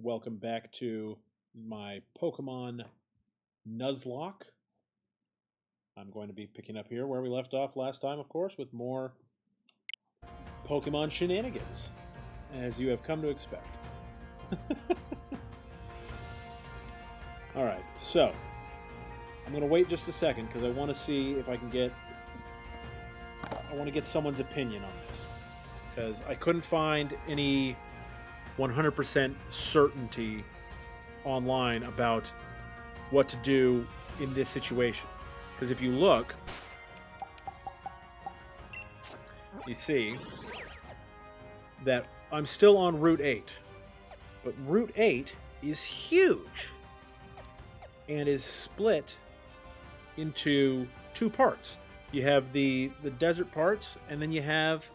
Welcome back to my Pokemon Nuzlocke. I'm going to be picking up here where we left off last time, of course, with more Pokemon shenanigans, as you have come to expect. Alright, so I'm going to wait just a second because I want to see if I can get... I want to get someone's opinion on this, because I couldn't find any 100% certainty online about what to do in this situation. Because if you look, you see that I'm still on Route 8. But Route 8 is huge and is split into two parts. You have the desert parts, and then you have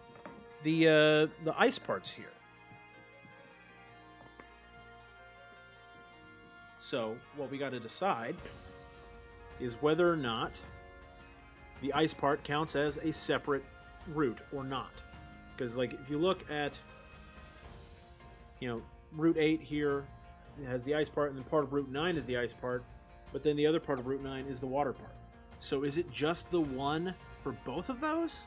the ice parts here. So what we got to decide is whether or not the ice part counts as a separate route or not. Because, like, if you look at, Route 8 here, it has the ice part, and then part of Route 9 is the ice part, but then the other part of Route 9 is the water part. So is it just the one for both of those?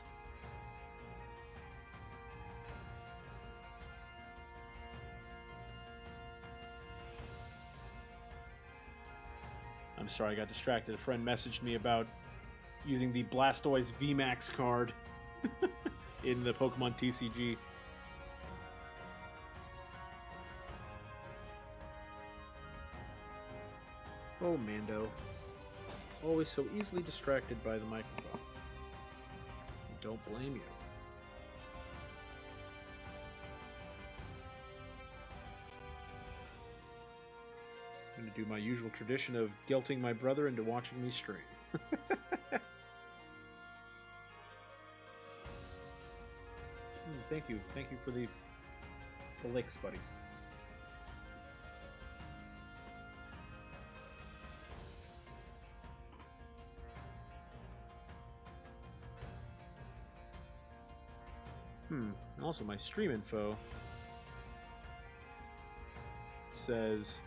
I'm sorry, I got distracted. A friend messaged me about using the Blastoise VMAX card in the Pokemon TCG. Oh, Mando. Always so easily distracted by the microphone. Don't blame you. I'm going to do my usual tradition of guilting my brother into watching me stream. Thank you. Thank you for the licks, buddy. Also, my stream info says...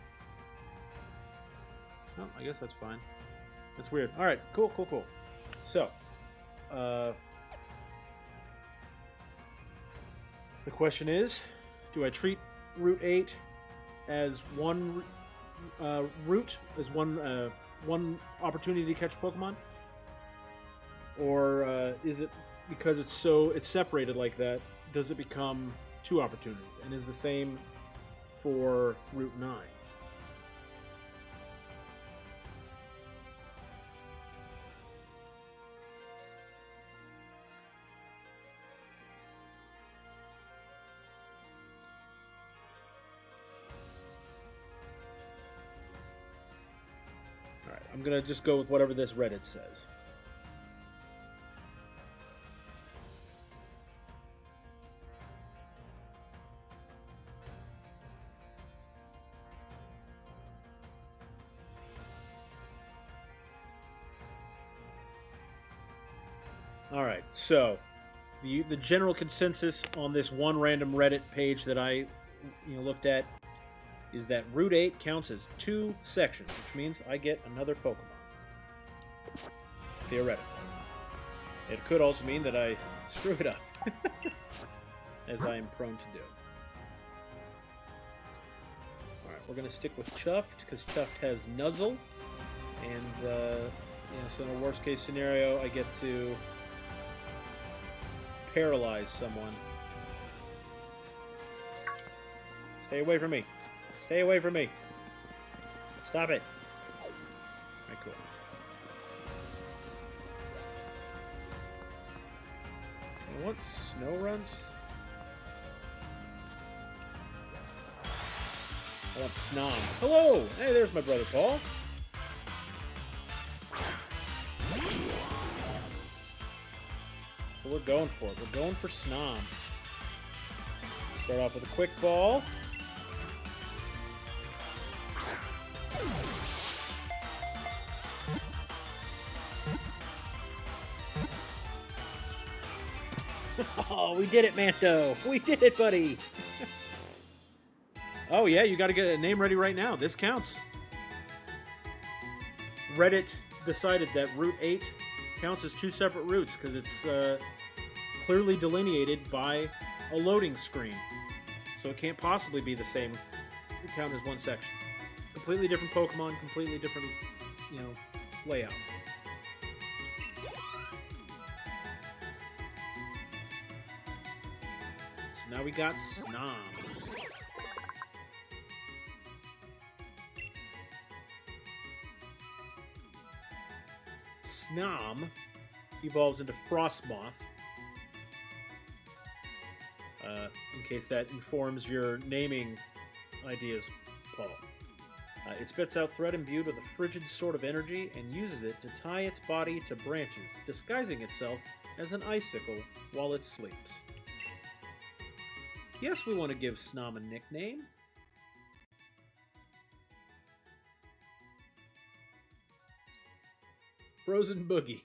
Oh, I guess that's fine. That's weird. Alright, cool. So, the question is, do I treat Route 8 as one route, as one opportunity to catch Pokemon? Or is it, because it's separated like that, does it become two opportunities? And is the same for Route 9? Alright, I'm gonna just go with whatever this Reddit says. Alright, so the general consensus on this one random Reddit page that I looked at is that Route 8 counts as two sections, which means I get another Pokemon. Theoretically. It could also mean that I screw it up, as I am prone to do. Alright, we're going to stick with Chuffed, because Chuffed has Nuzzle, and so in a worst case scenario, I get to paralyze someone. Stay away from me. Stay away from me. Stop it. Alright, cool. I want snow runs. I want Snom. Hello! Hey, there's my brother Paul. So we're going for it. We're going for Snom. Start off with a quick ball. Oh, we did it, Manto! We did it, buddy! Oh, yeah, you got to get a name ready right now. This counts. Reddit decided that Route 8 counts as two separate routes because it's clearly delineated by a loading screen. So it can't possibly be the same count as one section. Completely different Pokemon, completely different, layout. So now we got Snom. Snom evolves into Frostmoth. In case that informs your naming ideas, Paul. It spits out thread imbued with a frigid sort of energy and uses it to tie its body to branches, disguising itself as an icicle while it sleeps. Yes, we want to give Snom a nickname. Frozen Boogie.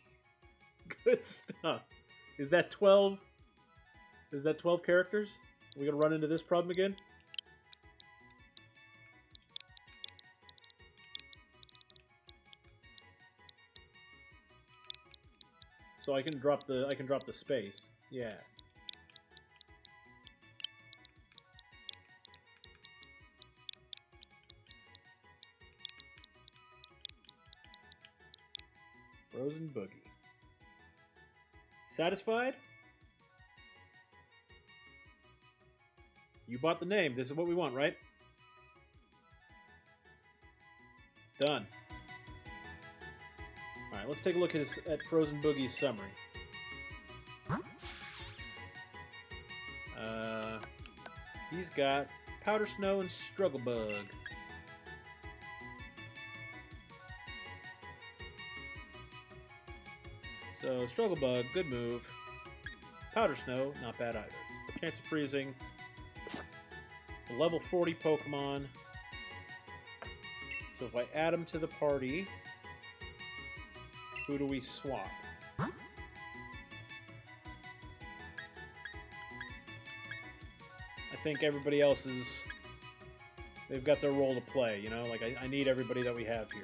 Good stuff. Is that 12? Is that 12 characters? Are we going to run into this problem again? So I can drop the space. Yeah. Frozen Boogie. Satisfied? You bought the name. This is what we want, right? Done. Alright, let's take a look at Frozen Boogie's summary. He's got Powder Snow and Struggle Bug. So, Struggle Bug, good move. Powder Snow, not bad either. Chance of freezing. It's a level 40 Pokemon. So if I add him to the party, who do we swap? I think everybody else is... They've got their role to play, you know? Like, I need everybody that we have here.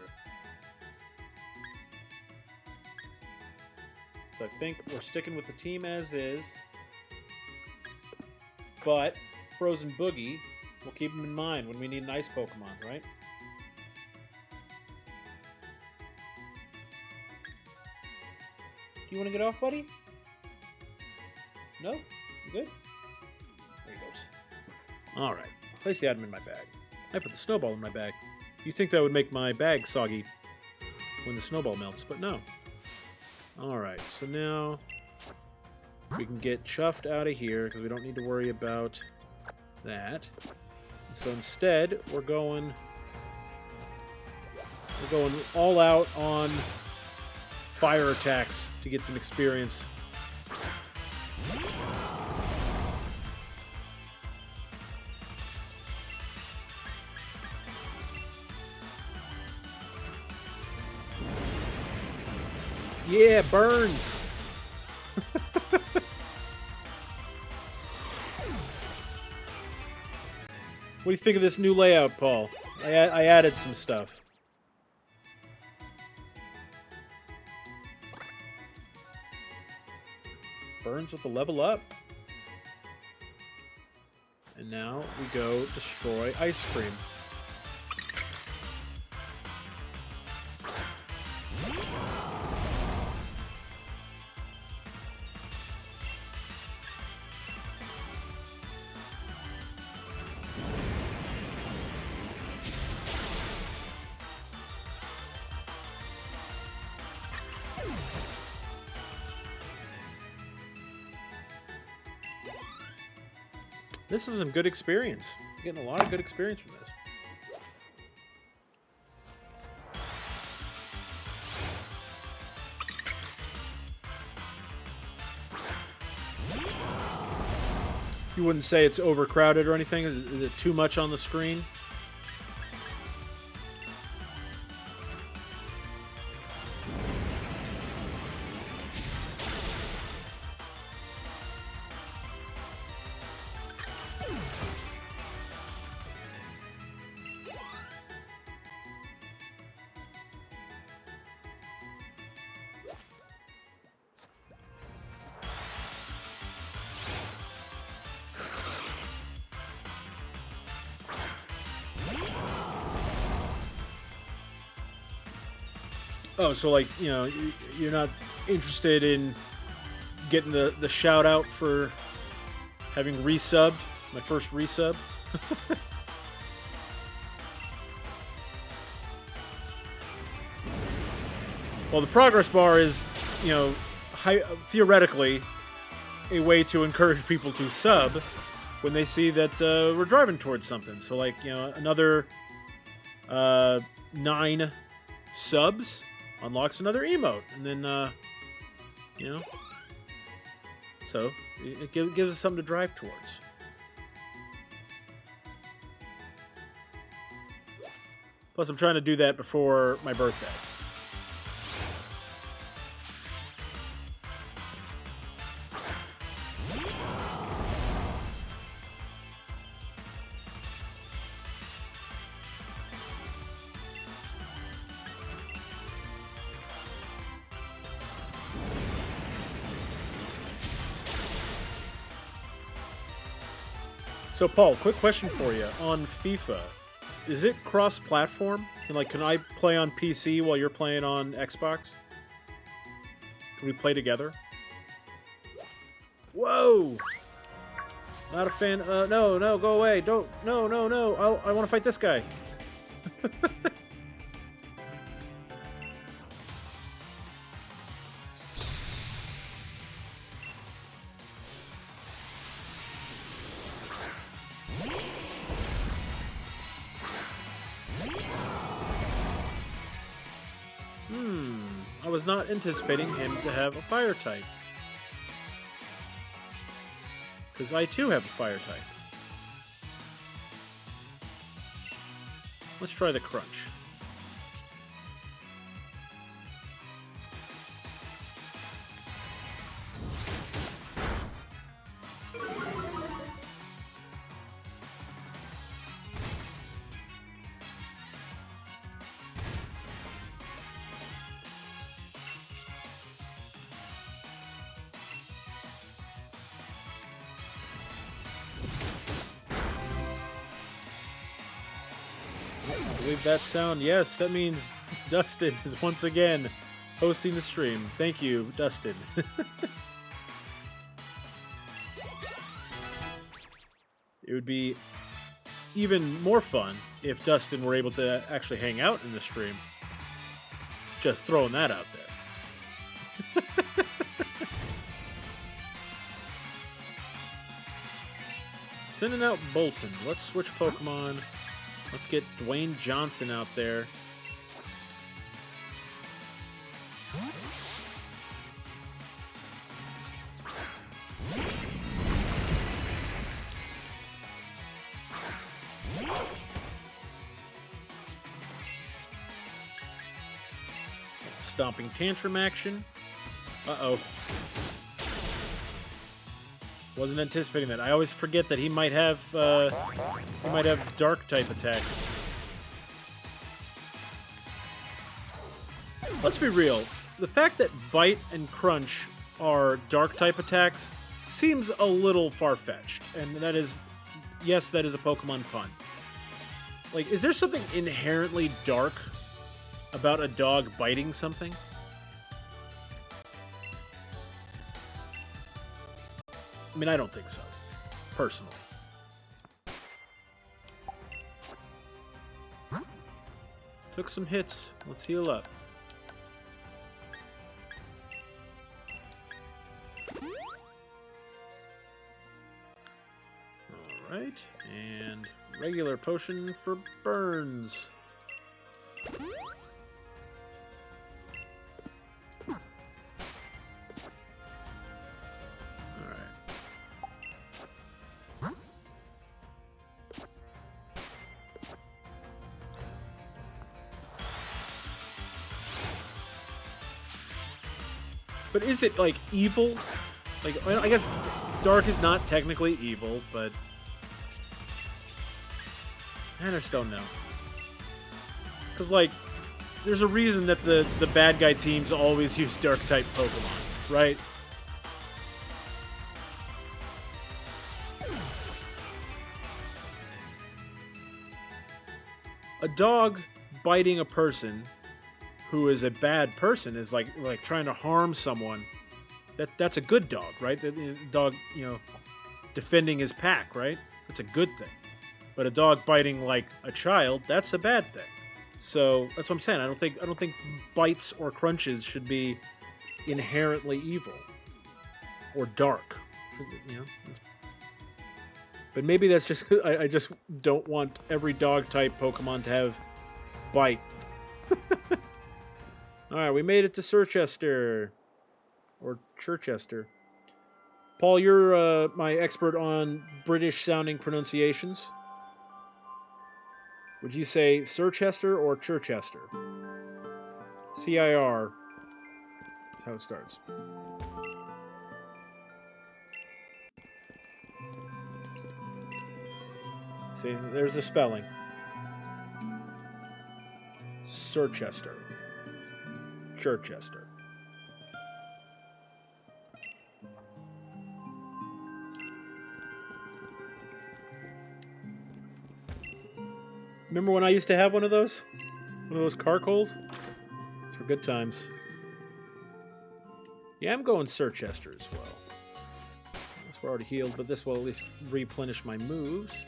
So I think we're sticking with the team as is. But Frozen Boogie, we'll keep him in mind when we need an ice Pokemon, right? Do you want to get off, buddy? No? You good? There he goes. Alright. Place the item in my bag. I put the snowball in my bag. You think that would make my bag soggy when the snowball melts, but no. Alright, so now we can get Chuffed out of here because we don't need to worry about that. And so instead, we're going all out on fire attacks to get some experience. Yeah, burns! What do you think of this new layout, Paul? I added some stuff. Burns with the level up. And now we go destroy Ice Cream. This is some good experience. I'm getting a lot of good experience from this. You wouldn't say it's overcrowded or anything? Is it too much on the screen? Oh, so like, you're not interested in getting the shout out for having resubbed, my first resub? Well, the progress bar is, theoretically a way to encourage people to sub when they see that we're driving towards something. So, like, another 9 subs unlocks another emote, and then, so it gives us something to drive towards. Plus, I'm trying to do that before my birthday. So, Paul, quick question for you. On FIFA, is it cross-platform? Can I play on PC while you're playing on Xbox? Can we play together? Whoa! Not a fan. No, go away. Don't. No. I want to fight this guy. I was not anticipating him to have a fire type. Because I too have a fire type. Let's try the crunch. I believe that sound, yes, that means Dustin is once again hosting the stream. Thank you, Dustin. It would be even more fun if Dustin were able to actually hang out in the stream. Just throwing that out there. Sending out Bolton. Let's switch Pokemon. Let's get Dwayne Johnson out there. Stomping Tantrum action. Uh-oh. Wasn't anticipating that. I always forget that he might have dark type attacks. Let's be real. The fact that Bite and Crunch are dark type attacks seems a little far-fetched. And that is, yes, that is a Pokemon pun. Like, is there something inherently dark about a dog biting something? I mean, I don't think so, personally. Took some hits. Let's heal up. Alright, and regular potion for burns. But is it, like, evil? Like, I guess dark is not technically evil, but I just don't know. Because, like, there's a reason that the bad guy teams always use dark-type Pokemon, right? A dog biting a person who is a bad person, is like trying to harm someone, that's a good dog, right? The dog, defending his pack, right? That's a good thing. But a dog biting like a child, that's a bad thing. So that's what I'm saying. I don't think bites or crunches should be inherently evil or dark. But maybe that's just I just don't want every dog type Pokemon to have bite. All right, we made it to Circhester or Chichester. Paul, you're my expert on British-sounding pronunciations. Would you say Circhester or Chichester? CIR. That's how it starts. See, there's the spelling. Circhester. Chichester. Remember when I used to have one of those? One of those Carcoals? Those were good times. Yeah, I'm going Circhester as well. This we're already healed, but this will at least replenish my moves.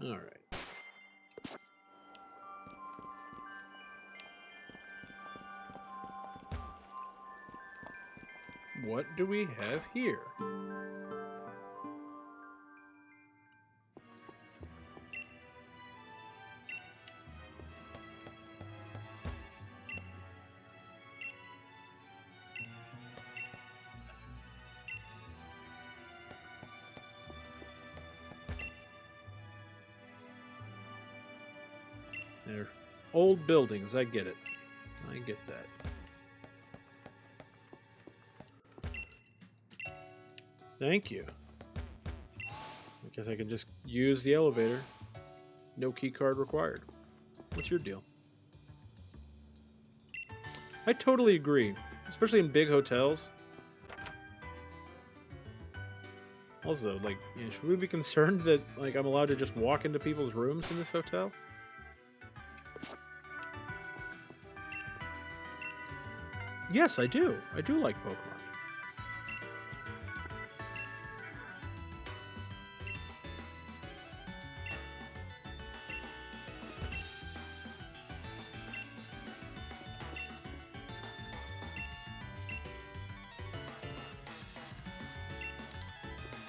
All right. What do we have here? They're old buildings. I get it. I get that. Thank you. I guess I can just use the elevator. No key card required. What's your deal? I totally agree. Especially in big hotels. Also, like, should we be concerned that, like, I'm allowed to just walk into people's rooms in this hotel? Yes, I do. I do like Pokemon.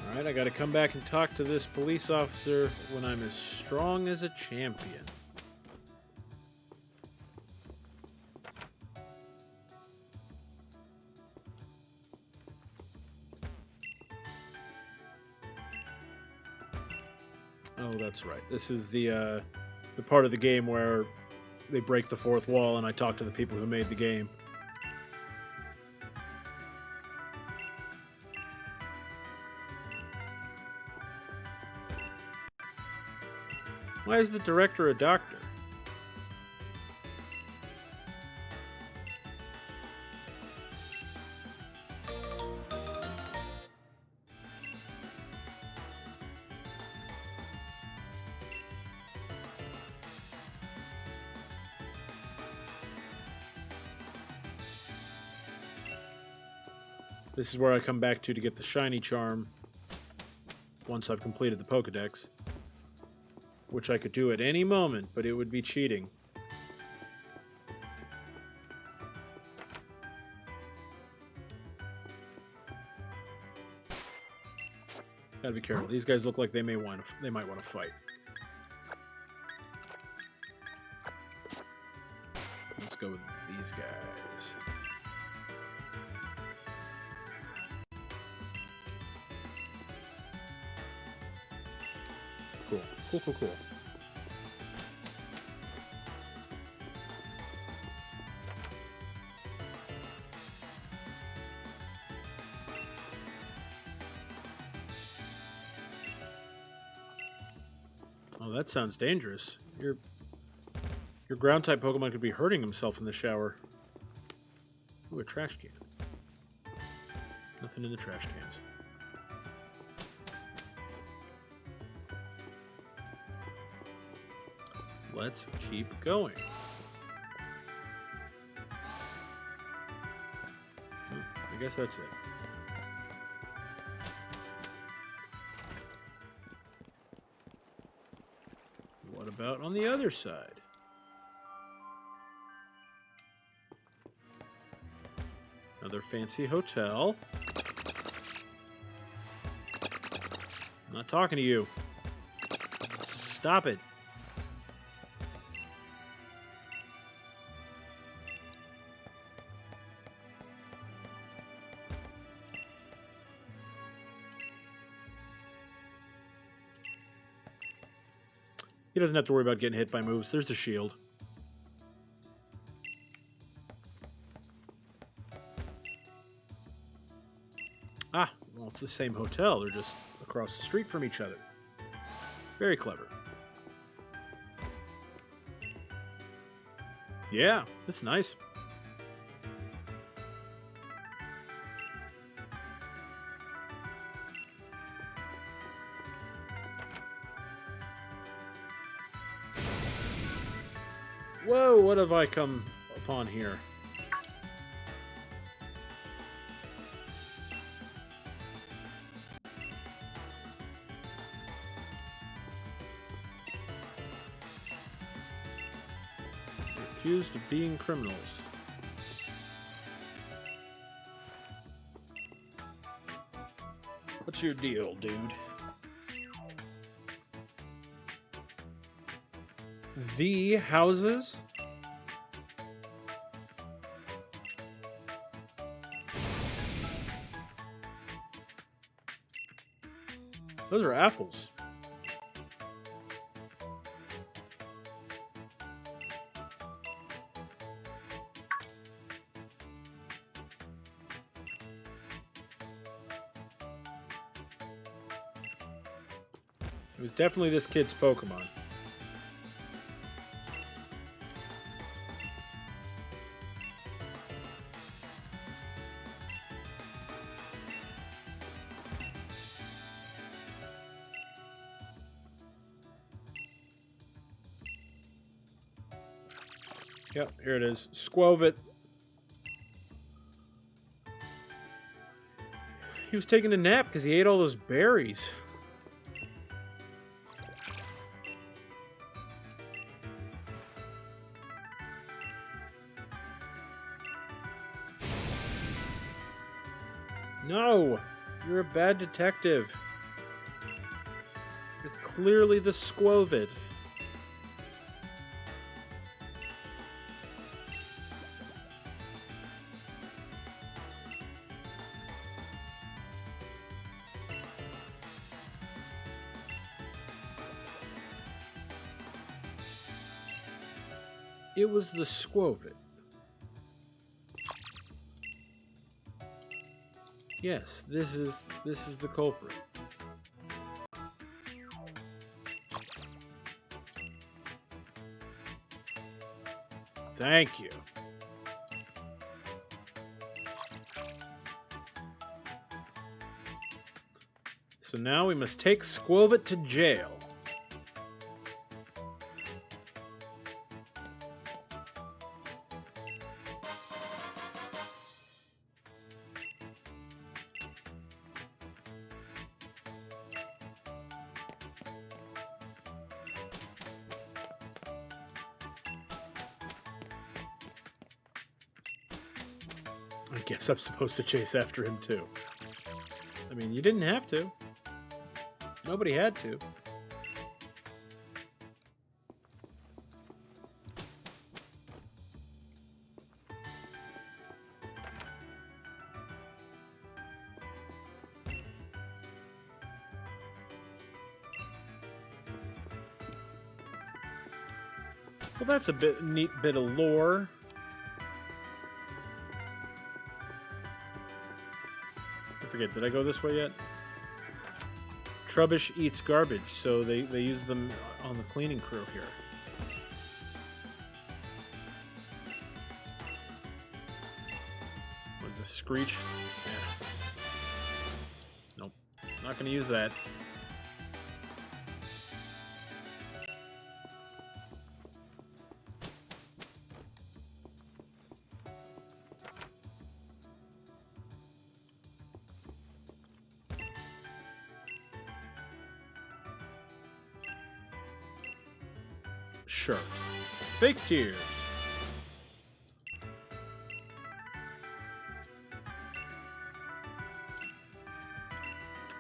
Alright, I gotta come back and talk to this police officer when I'm as strong as a champion. Oh, that's right. This is the part of the game where they break the fourth wall and I talk to the people who made the game. Why is the director a doctor? This is where I come back to get the shiny charm once I've completed the Pokedex. Which I could do at any moment, but it would be cheating. Gotta be careful. These guys look like they might want to fight. Let's go with these guys. Cool. Cool, cool, cool. Oh, that sounds dangerous. Your ground-type Pokemon could be hurting himself in the shower. Ooh, a trash can. Nothing in the trash cans. Let's keep going. I guess that's it. What about on the other side? Another fancy hotel. I'm not talking to you. Stop it. He doesn't have to worry about getting hit by moves. There's the shield. Ah, well, it's the same hotel. They're just across the street from each other. Very clever. Yeah, that's nice. Whoa, what have I come upon here? Accused of being criminals. What's your deal, dude? The houses? Those are apples. It was definitely this kid's Pokemon. Yep, here it is. Squovit. He was taking a nap because he ate all those berries. No! You're a bad detective. It's clearly the Squovit. It was the Squovit. Yes, this is the culprit. Thank you. So now we must take Squovit to jail. I guess I'm supposed to chase after him too. I mean, you didn't have to. Nobody had to. Well, that's a neat bit of lore. I forget, did I go this way yet? Trubbish eats garbage, so they use them on the cleaning crew here. Was this Screech? Yeah. Nope. Not going to use that. Sure. Fake tears.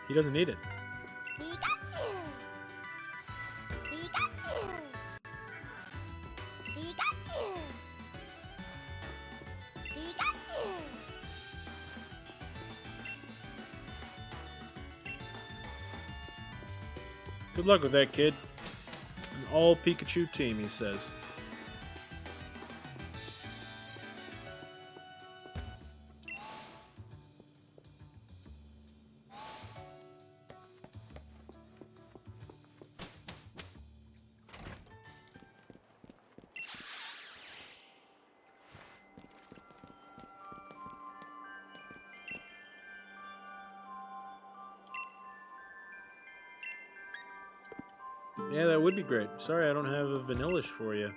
He doesn't need it. Pikachu! Pikachu! Pikachu! Pikachu! Good luck with that, kid. An all Pikachu team, he says. Yeah, that would be great. Sorry I don't have a Vanillish for you.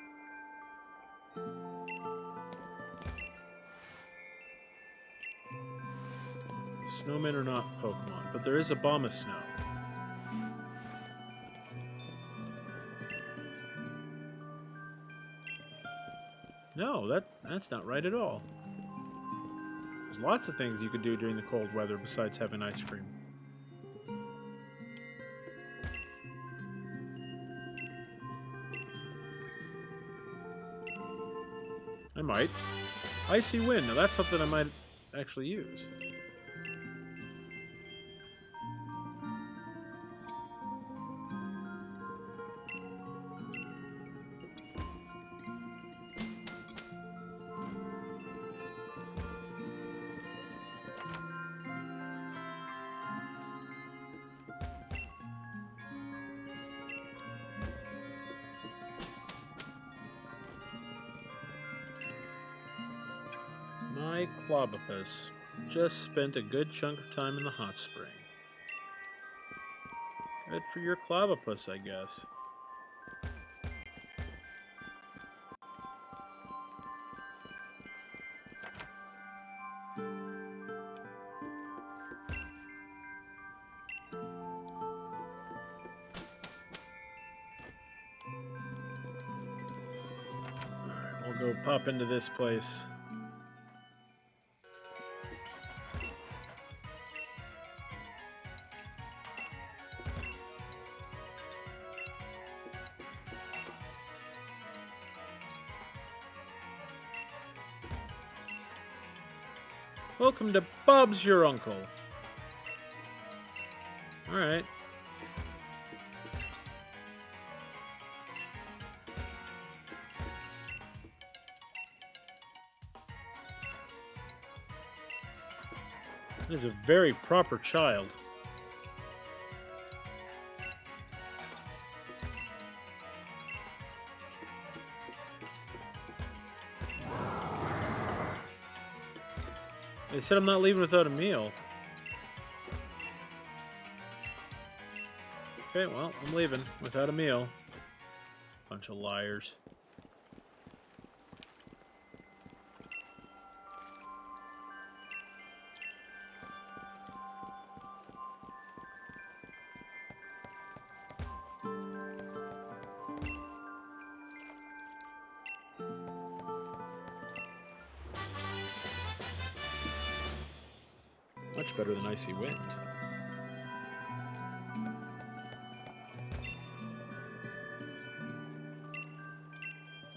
Snowmen are not Pokemon, but there is a Abomasnow. No, that's not right at all. There's lots of things you could do during the cold weather besides having ice cream. I might. Icy Wind. Now that's something I might actually use. My Clobopus just spent a good chunk of time in the hot spring. Good for your Clobopus, I guess. Alright, we'll go pop into this place. Welcome to Bob's Your Uncle. Alright. That is a very proper child. They said I'm not leaving without a meal. Okay, well, I'm leaving without a meal. Bunch of liars. Much better than Icy Wind.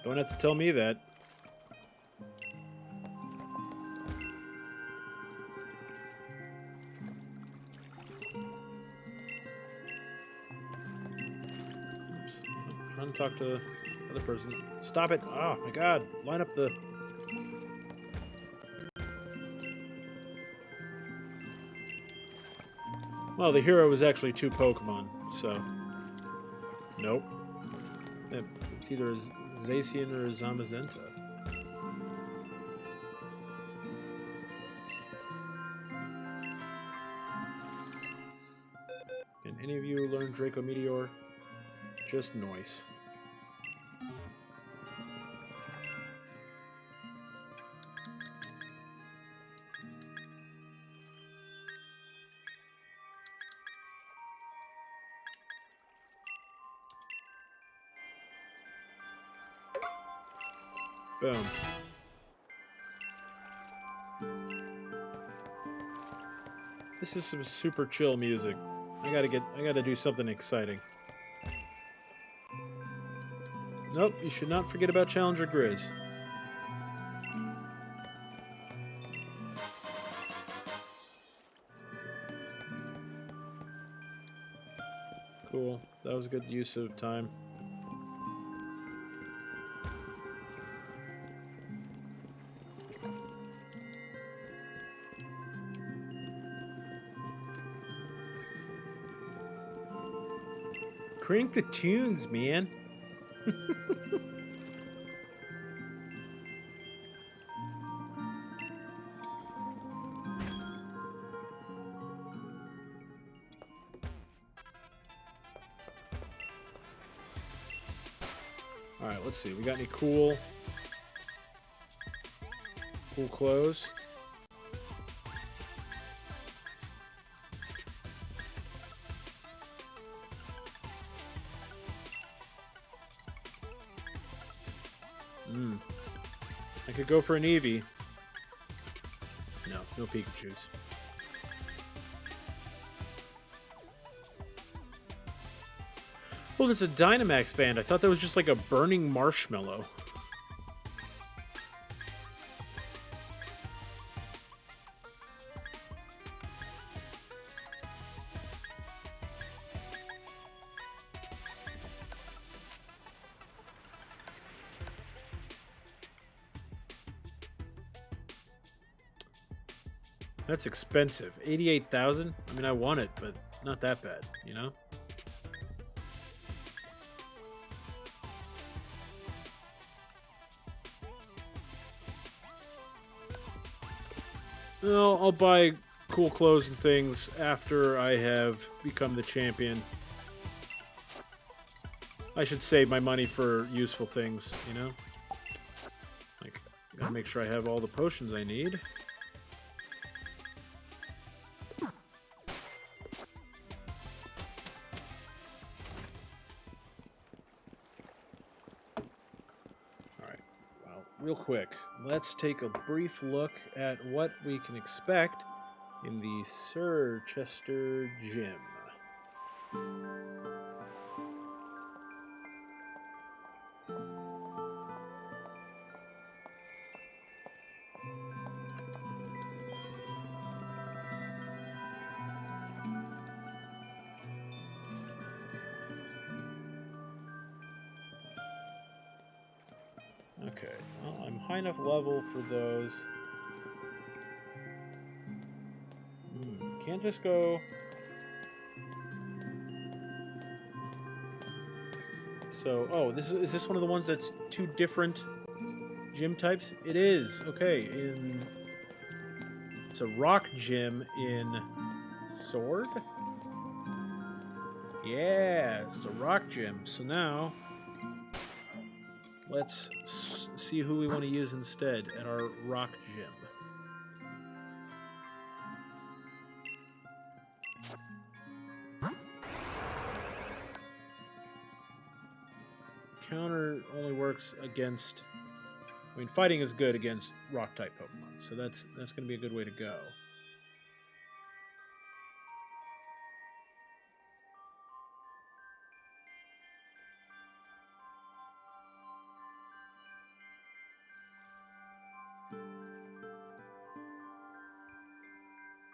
Don't have to tell me that. Oops. I'm trying to talk to Other person. Stop it. Oh my god. Line up the... Well, the hero was actually 2 Pokemon, so... Nope. It's either a Zacian or a Zamazenta. Can any of you learn Draco Meteor? Just noise. Boom. This is some super chill music. I gotta do something exciting. Nope, you should not forget about Challenger Grizz. Cool. That was a good use of time. Crank the tunes, man. Alright, let's see. We got any cool clothes? I could go for an Eevee. No Pikachus. Oh, there's a Dynamax band. I thought that was just like a burning marshmallow. That's expensive. 88,000? I mean, I want it, but not that bad, you know? No, I'll buy cool clothes and things after I have become the champion. I should save my money for useful things, you know? Like, gotta make sure I have all the potions I need. Real quick, let's take a brief look at what we can expect in the Circhester gym. Okay, well, I'm high enough level for those. Can't just go... So, oh, is this one of the ones that's 2 different gym types? It is. Okay, it's a rock gym in Sword? Yeah, it's a rock gym. So now... let's see who we want to use instead at our rock gym. Counter only works against... I mean, fighting is good against rock-type Pokemon, so that's going to be a good way to go.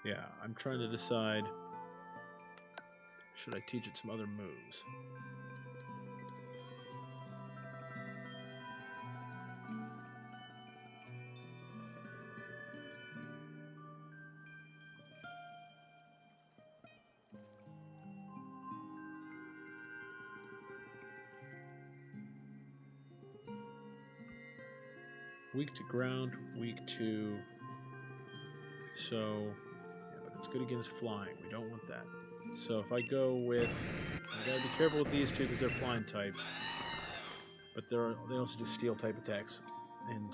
Yeah, I'm trying to decide, should I teach it some other moves? weak to ground, weak to... So, yeah, but it's good against flying. We don't want that. So if I go with... I gotta be careful with these two because they're flying types. But they also do steel type attacks and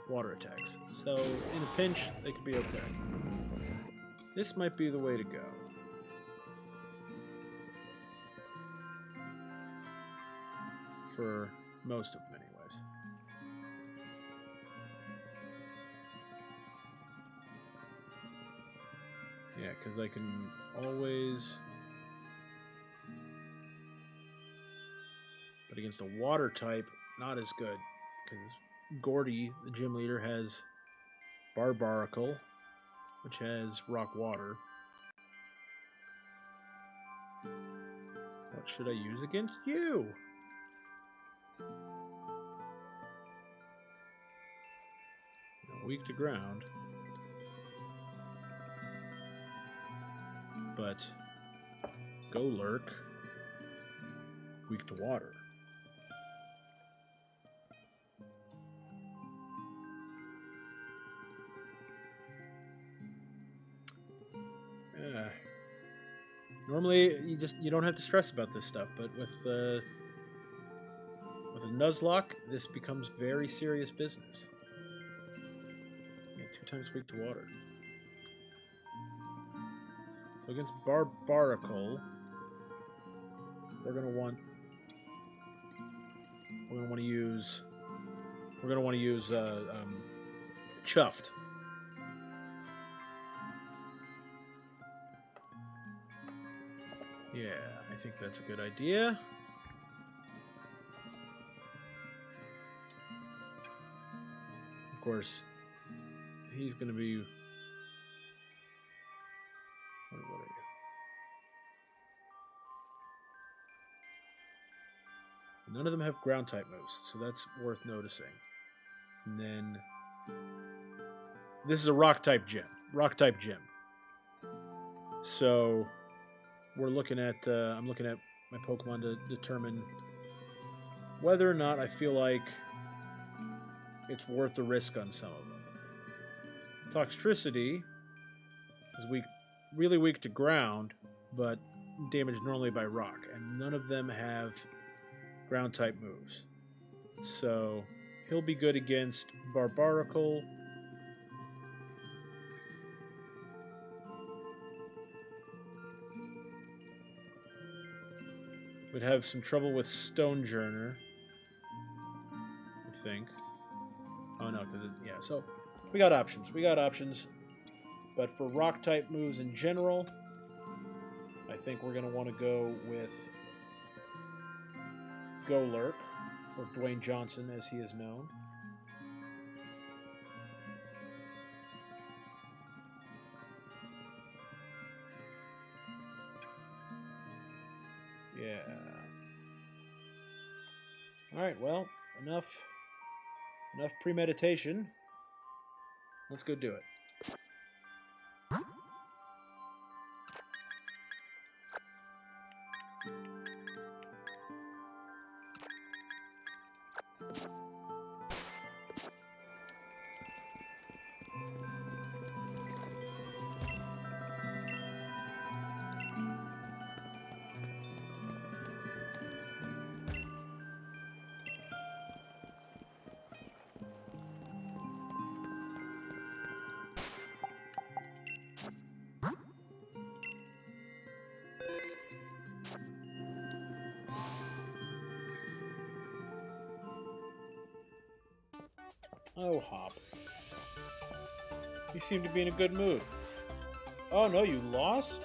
water attacks. So in a pinch, they could be okay. This might be the way to go. For most of them, anyways. Yeah, because I can always... But against a water type, not as good. Because Gordy, the gym leader, has Barbaracle, which has Rock Water. What should I use against you? Weak to ground. But Go Lurk, weak to water. Normally, you don't have to stress about this stuff, but with a Nuzlocke, this becomes very serious business. Yeah, 2 times weak to water. So against Barbaracle, we're gonna want to use Chuffed. Yeah, I think that's a good idea. Of course, he's going to be... What are you? None of them have ground type moves, so that's worth noticing. And then... This is a rock type gym. So... We're looking at, I'm looking at my Pokemon to determine whether or not I feel like it's worth the risk on some of them. Toxtricity is really weak to ground, but damaged normally by rock, and none of them have ground type moves. So he'll be good against Barbaracle. Would have some trouble with Stonejourner, I think. Oh no, because yeah. So we got options. But for rock type moves in general, I think we're gonna want to go with Golurk, or Dwayne Johnson, as he is known. Yeah. Alright, well, enough premeditation. Let's go do it. Oh, Hop. You seem to be in a good mood. Oh, no, you lost?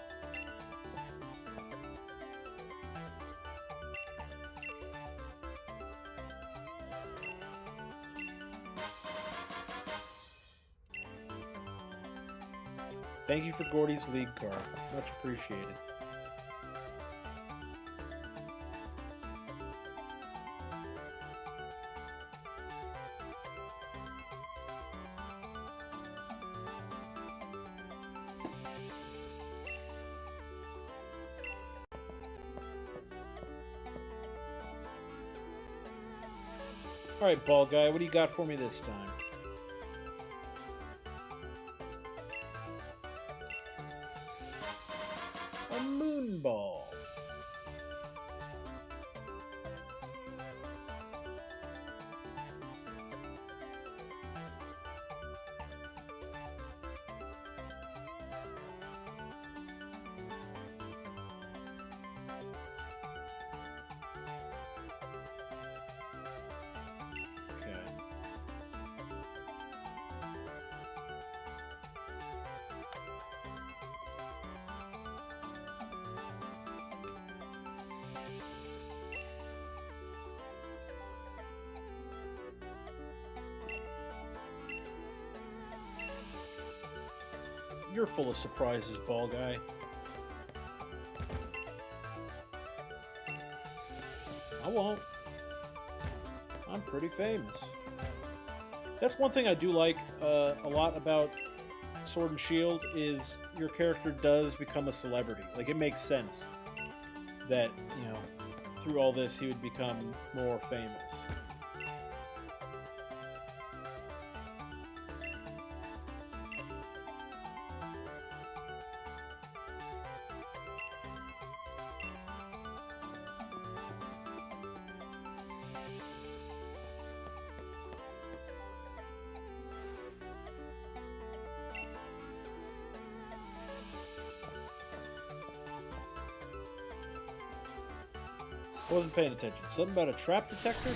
Thank you for Gordy's league card. Much appreciated. Alright, ball guy, what do you got for me this time? A moon ball. You're full of surprises, ball guy. I won't. I'm pretty famous. That's one thing I do like a lot about Sword and Shield is your character does become a celebrity. Like, it makes sense that, you know, through all this he would become more famous. I wasn't paying attention. Something about a trap detector?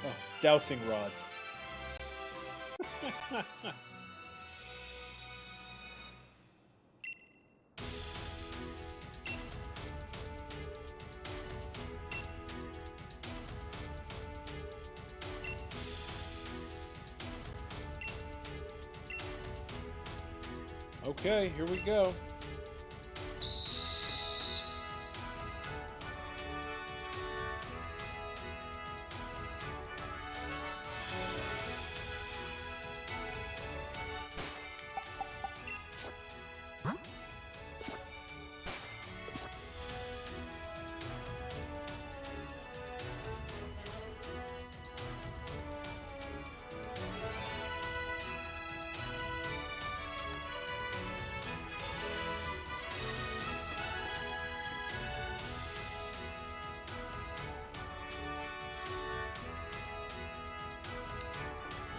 Oh, dowsing rods. Okay, here we go.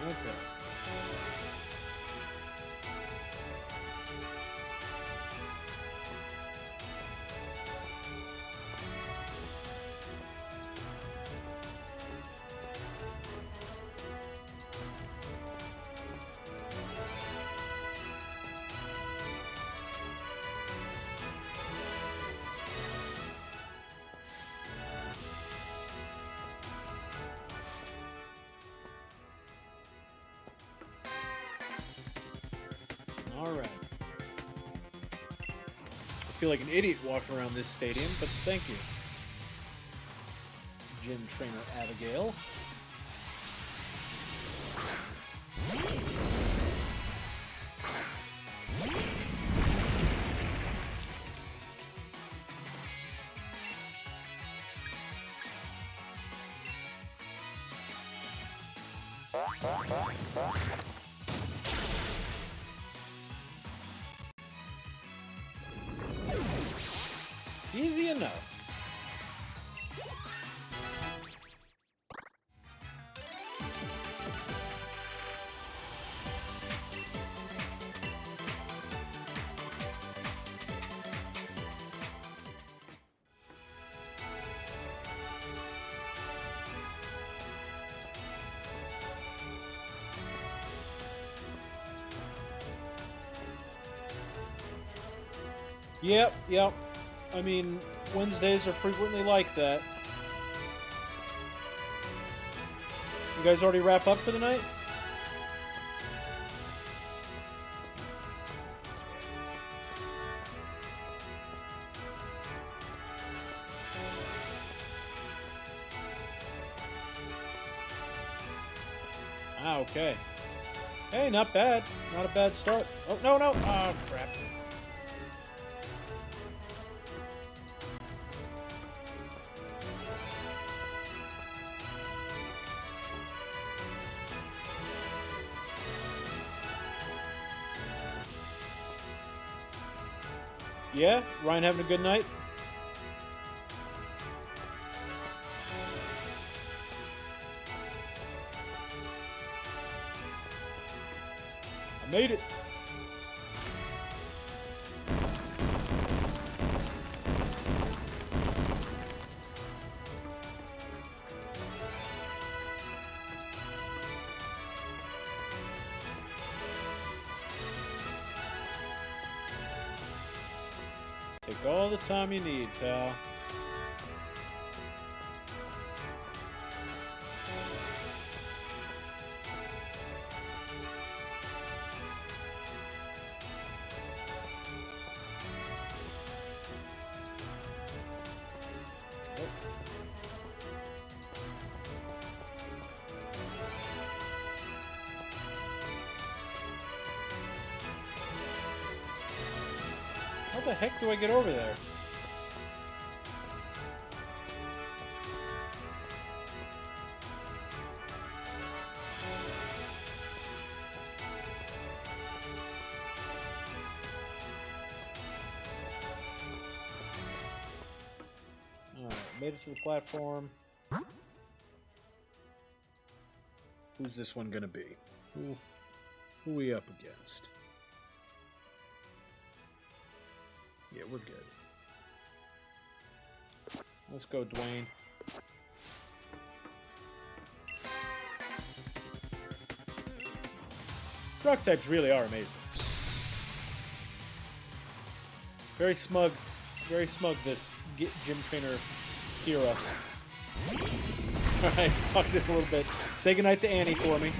Okay. Alright. I feel like an idiot walking around this stadium, but thank you. Gym trainer Abigail. Easy enough. Yep. I mean, Wednesdays are frequently like that. You guys already wrap up for the night? Ah, okay. Hey, not bad. Not a bad start. Oh, no! Oh, crap. Yeah? Ryan having a good night? I made it. Take all the time you need, pal. How the heck do I get over there? Alright, made it to the platform. Who's this one gonna be? Who are we up against? Yeah, we're good. Let's go, Dwayne. Rock types really are amazing. Very smug this gym trainer Kira. Alright, talk to him a little bit. Say goodnight to Annie for me.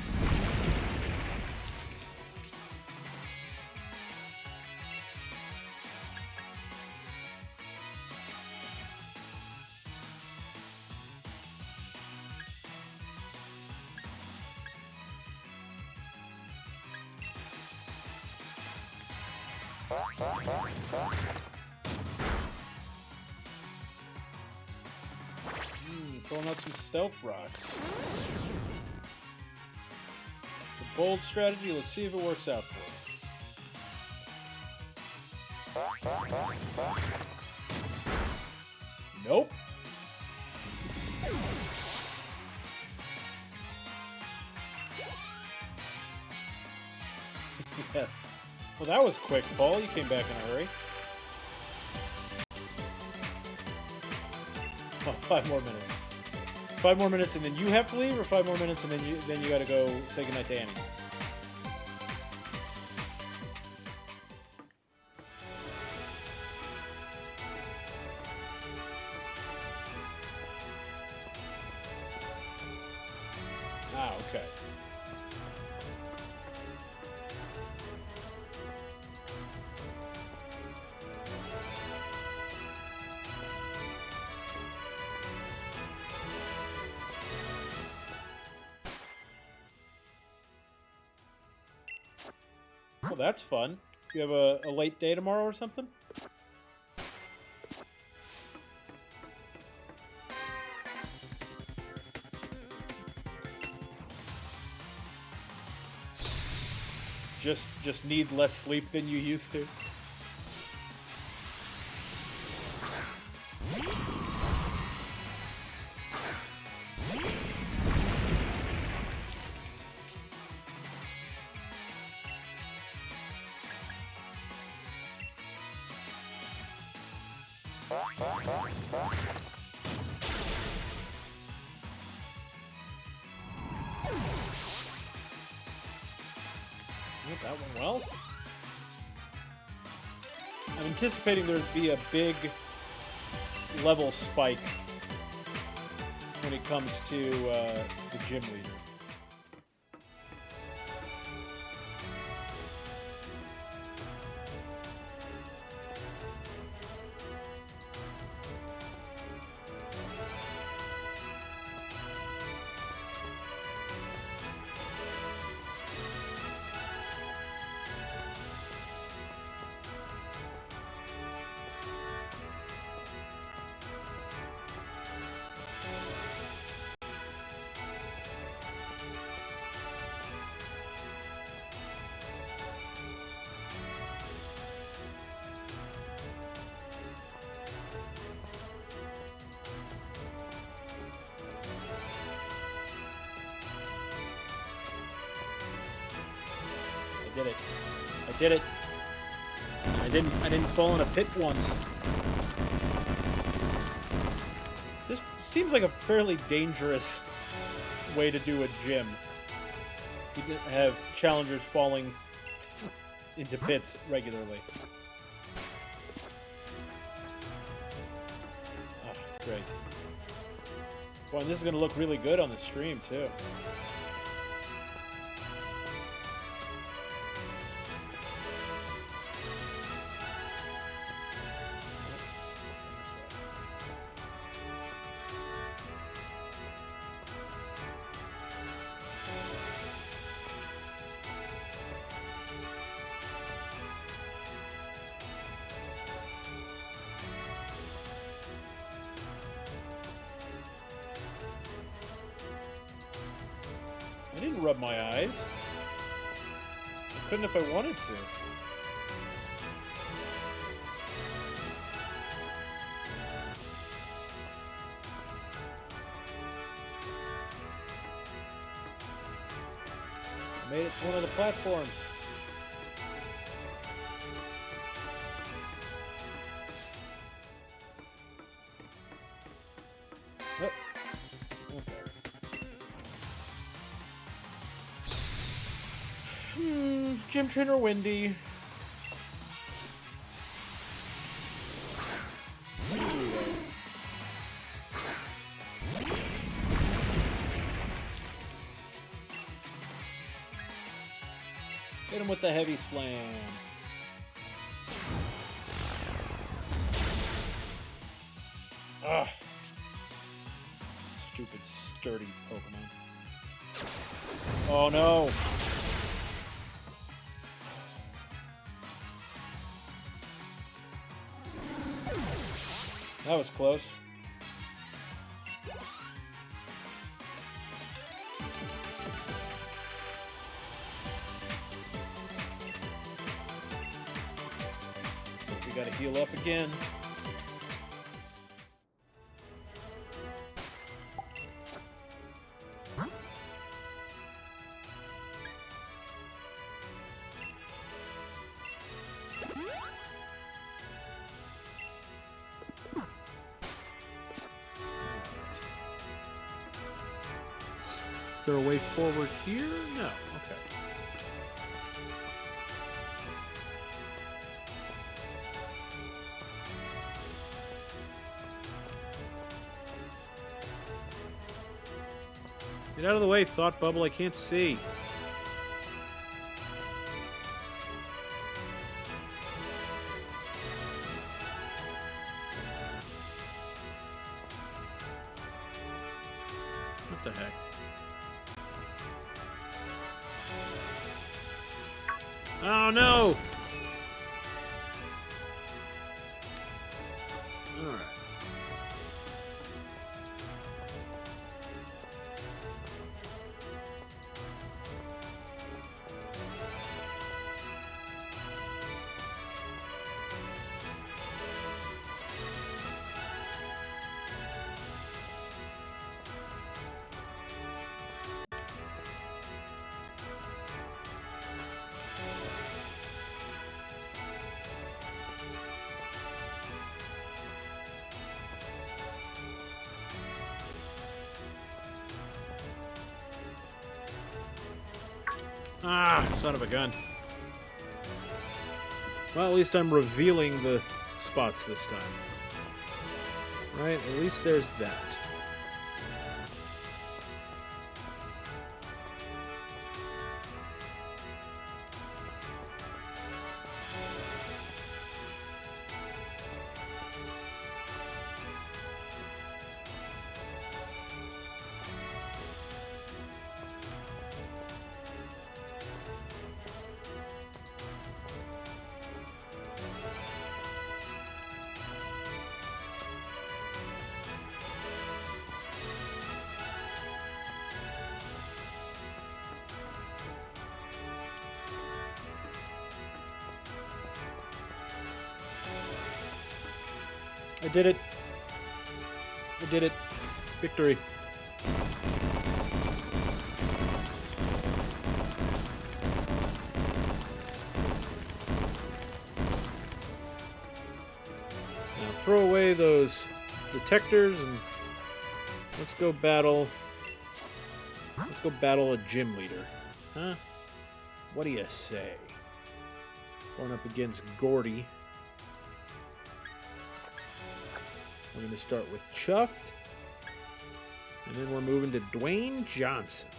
Pulling out some stealth rocks. The bold strategy, let's see if it works out for us. Nope. Yes. Well, that was quick, Paul. You came back in a hurry. Oh, 5 more minutes. 5 more minutes and then you have to leave, or 5 more minutes and then you gotta go say goodnight to Annie? Ah, okay. Well, that's fun. You have a late day tomorrow or something? Just need less sleep than you used to? That went well. I'm anticipating there'd be a big level spike when it comes to the gym leader. did it. I did it. I didn't fall in a pit once. This seems like a fairly dangerous way to do a gym. You have challengers falling into pits regularly. Oh, great. Boy, and this is going to look really good on the stream, too. I didn't rub my eyes. I couldn't if I wanted to. I made it to one of the platforms. Oh. Okay. Gym trainer Wendy. Hit him with the heavy slam. Ugh. Stupid, sturdy Pokemon. Oh no! That was close. We gotta heal up again. Is there a way forward here? No. Okay. Get out of the way, Thought Bubble. I can't see. What the heck? Oh no! Alright. Ah, son of a gun. Well, at least I'm revealing the spots this time. Right, at least there's that. I did it. I did it. Victory. away those detectors and let's go battle. Let's go battle a gym leader. Huh? What do you say? Going up against Gordy. We're going to start with Chuffed. And then we're moving to Dwayne Johnson.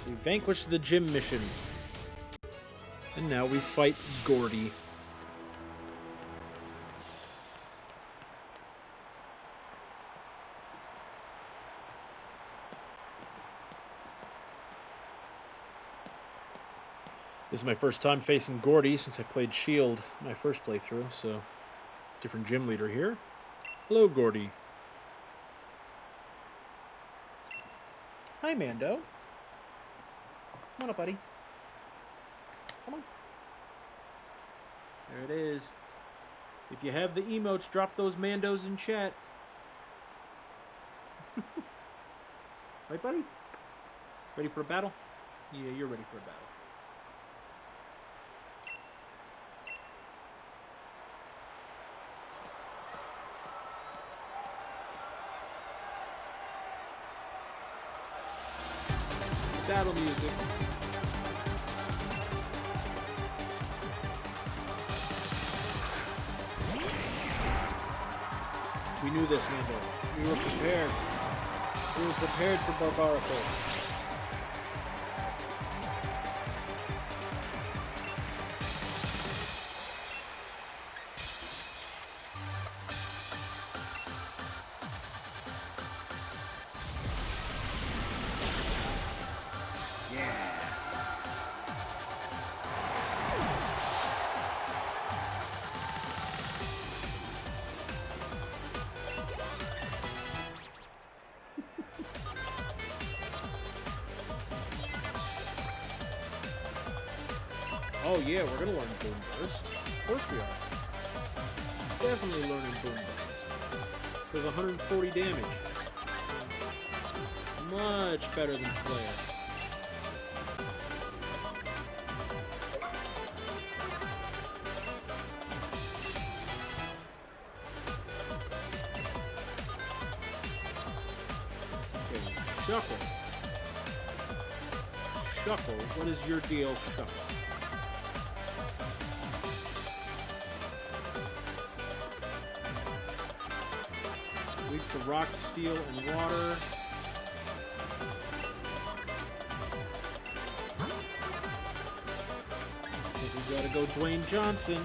We vanquished the gym mission. And now we fight Gordy. This is my first time facing Gordy since I played Shield my first playthrough, so different gym leader here. Hello, Gordy. Hi, Mando. Come on up, buddy. Come on. There it is. If you have the emotes, drop those Mandos in chat. Right, buddy? Ready for a battle? Yeah, you're ready for a battle. Battle music. We knew this, Mando. We were prepared. We were prepared for Barbarico. Oh yeah, we're gonna learn Boom Burst. Of course we are. Definitely learning Boom Burst. Does 140 damage. Much better than Flare. Okay, Shuckle. Shuckle, what is your deal, Shuckle? Weak to rock, steel, and water. I think we gotta go Dwayne Johnson.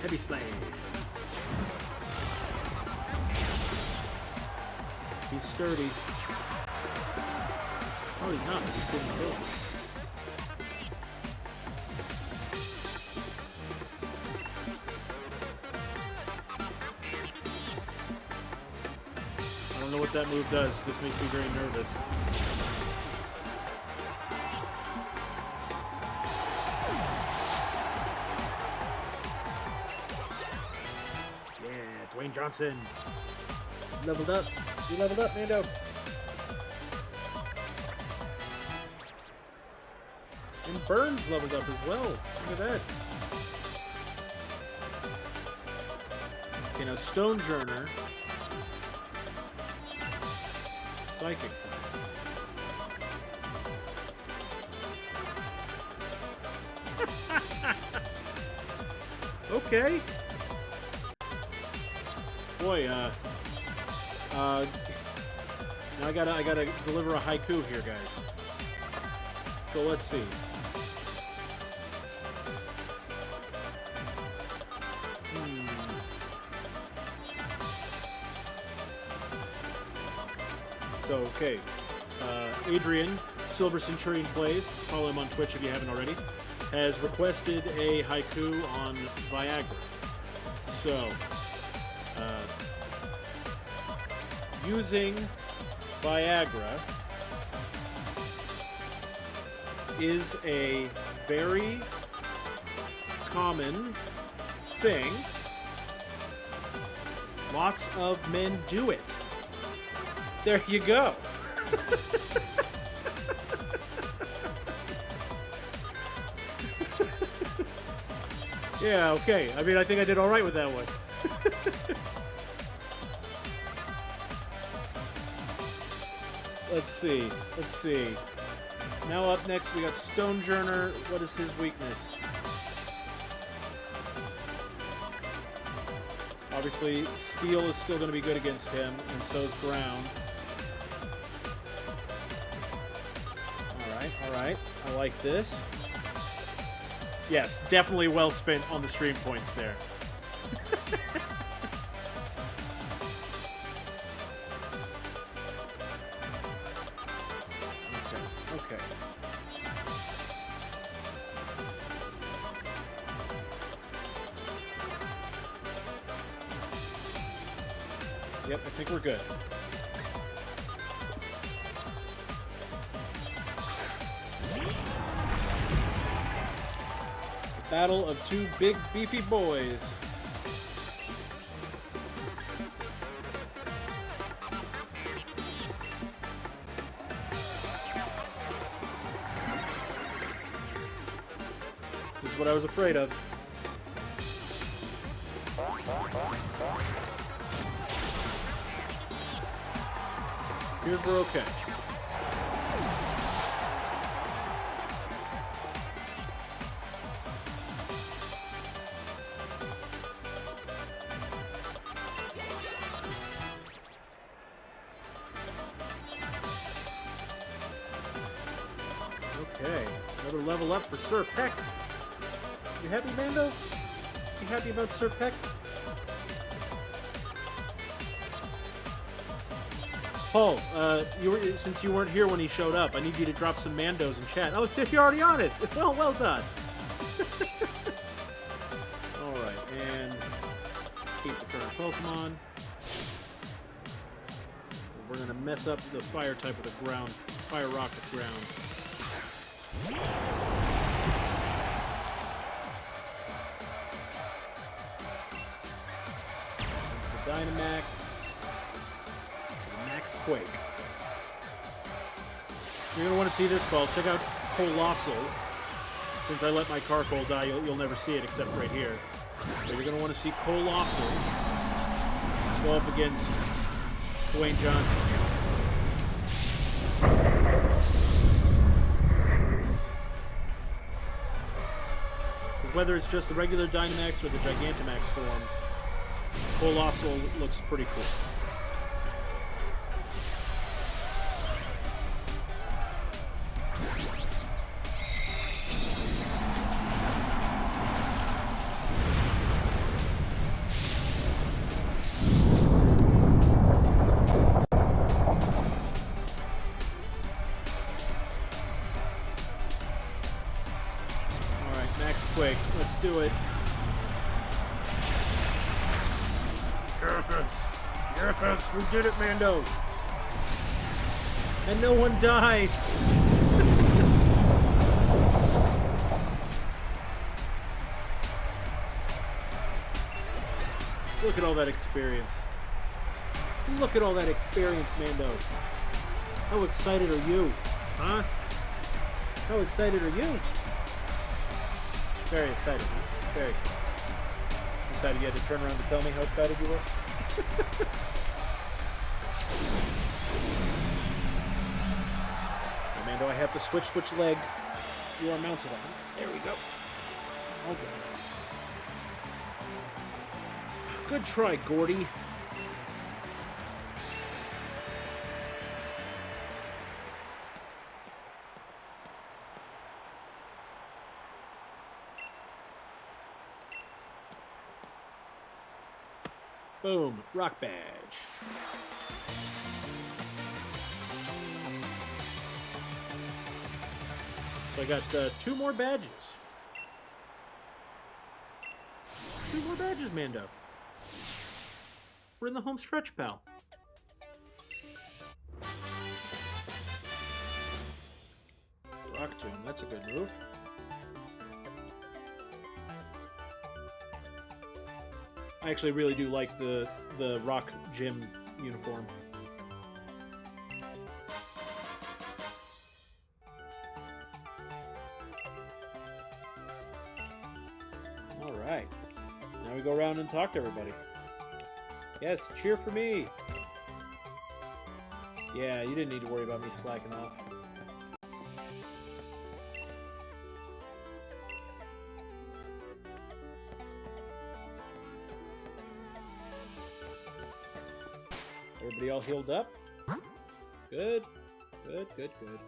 Heavy Slave. He's sturdy. Oh, he's not. He's getting killed. I don't know what that move does. This makes me very nervous. Dwayne Johnson. Leveled up. You leveled up, Mando. And Burns leveled up as well. Look at that. Okay, now Stonejourner. Psychic. Okay. Boy, now I gotta deliver a haiku here, guys. So let's see. So, okay. Adrian, Silver Centurion Plays, follow him on Twitch if you haven't already, has requested a haiku on Viagra. So, using Viagra is a very common thing. Lots of men do it. There you go. Yeah, okay. I mean, I think I did all right with that one. Let's see. Let's see. Now up next, we got Stonejourner. What is his weakness? Obviously, steel is still going to be good against him, and so is ground. All right. I like this. Yes, definitely well spent on the stream points there. Okay. Yep, I think we're good. Battle of two big beefy boys. This is what I was afraid of. Here's we're okay. Okay, another level up for Sir Peck. You happy, Mando? You happy about Sir Peck? Paul, since you weren't here when he showed up, I need you to drop some Mandos in chat. Oh, you're already on it. Well done. All right, and keep the current Pokemon. We're gonna mess up the fire type of the ground, fire rock with ground. The Dynamax. Quake. You're gonna want to see this, Paul. Check out Colossal. Since I let my Carkol die, you'll never see it except right here. So you're gonna want to see Colossal go up against Dwayne Johnson. Whether it's just the regular Dynamax or the Gigantamax form, Colossal looks pretty cool. Do it. Yes, we did it, Mando. And no one died. Look at all that experience. Look at all that experience, Mando. How excited are you? Huh? How excited are you? Very excited, huh? Very excited. Decided you had to turn around to tell me how excited you were? Amanda, I have to switch which leg you are mounted on. There we go. Okay. Good try, Gordy. Boom, rock badge. So I got 2 more badges. 2 more badges, Mando. We're in the home stretch, pal. Rock Tomb, that's a good move. I actually really do like the Rock Gym uniform. Alright. Now we go around and talk to everybody. Yes, cheer for me! Yeah, you didn't need to worry about me slacking off. Everybody all healed up? Good. Good, good, good.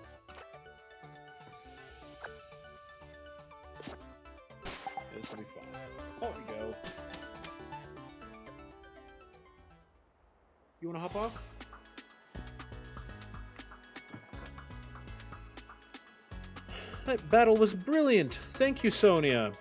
This will be fun. There we go. You want to hop off? That battle was brilliant. Thank you, Sonia.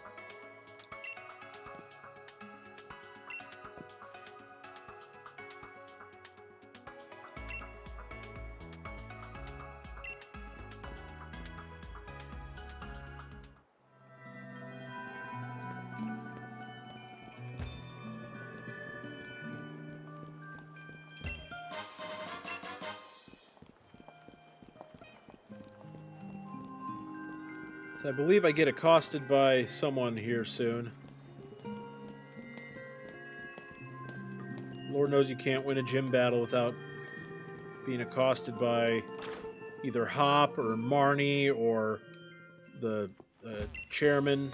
I believe I get accosted by someone here soon. Lord knows you can't win a gym battle without being accosted by either Hop or Marnie or the chairman.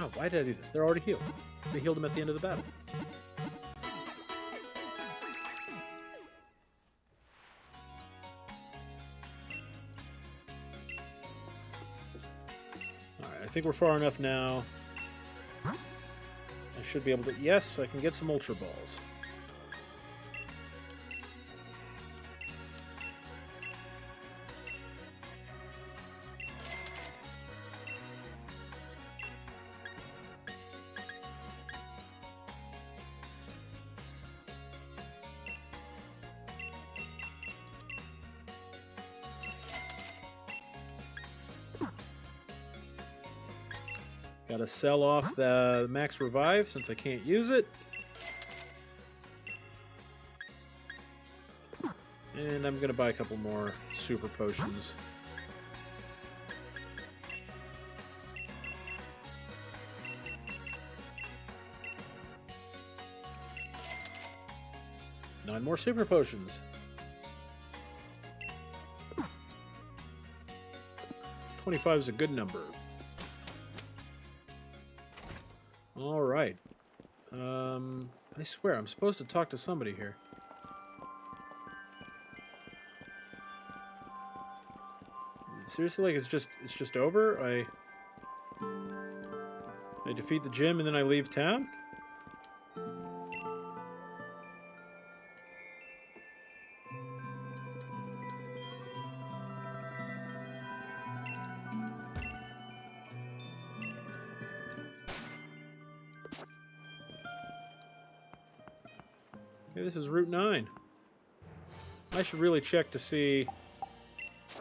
Oh, why did I do this? They're already healed. They healed him at the end of the battle. I think we're far enough now. I should be able to... Yes, I can get some Ultra Balls. Gotta sell off the Max Revive since I can't use it. And I'm gonna buy a couple more Super Potions. Nine more Super Potions. 25 is a good number. All right. I swear, I'm supposed to talk to somebody here. Seriously, like it's just over? I defeat the gym and then I leave town? Okay, this is Route 9. I should really check to see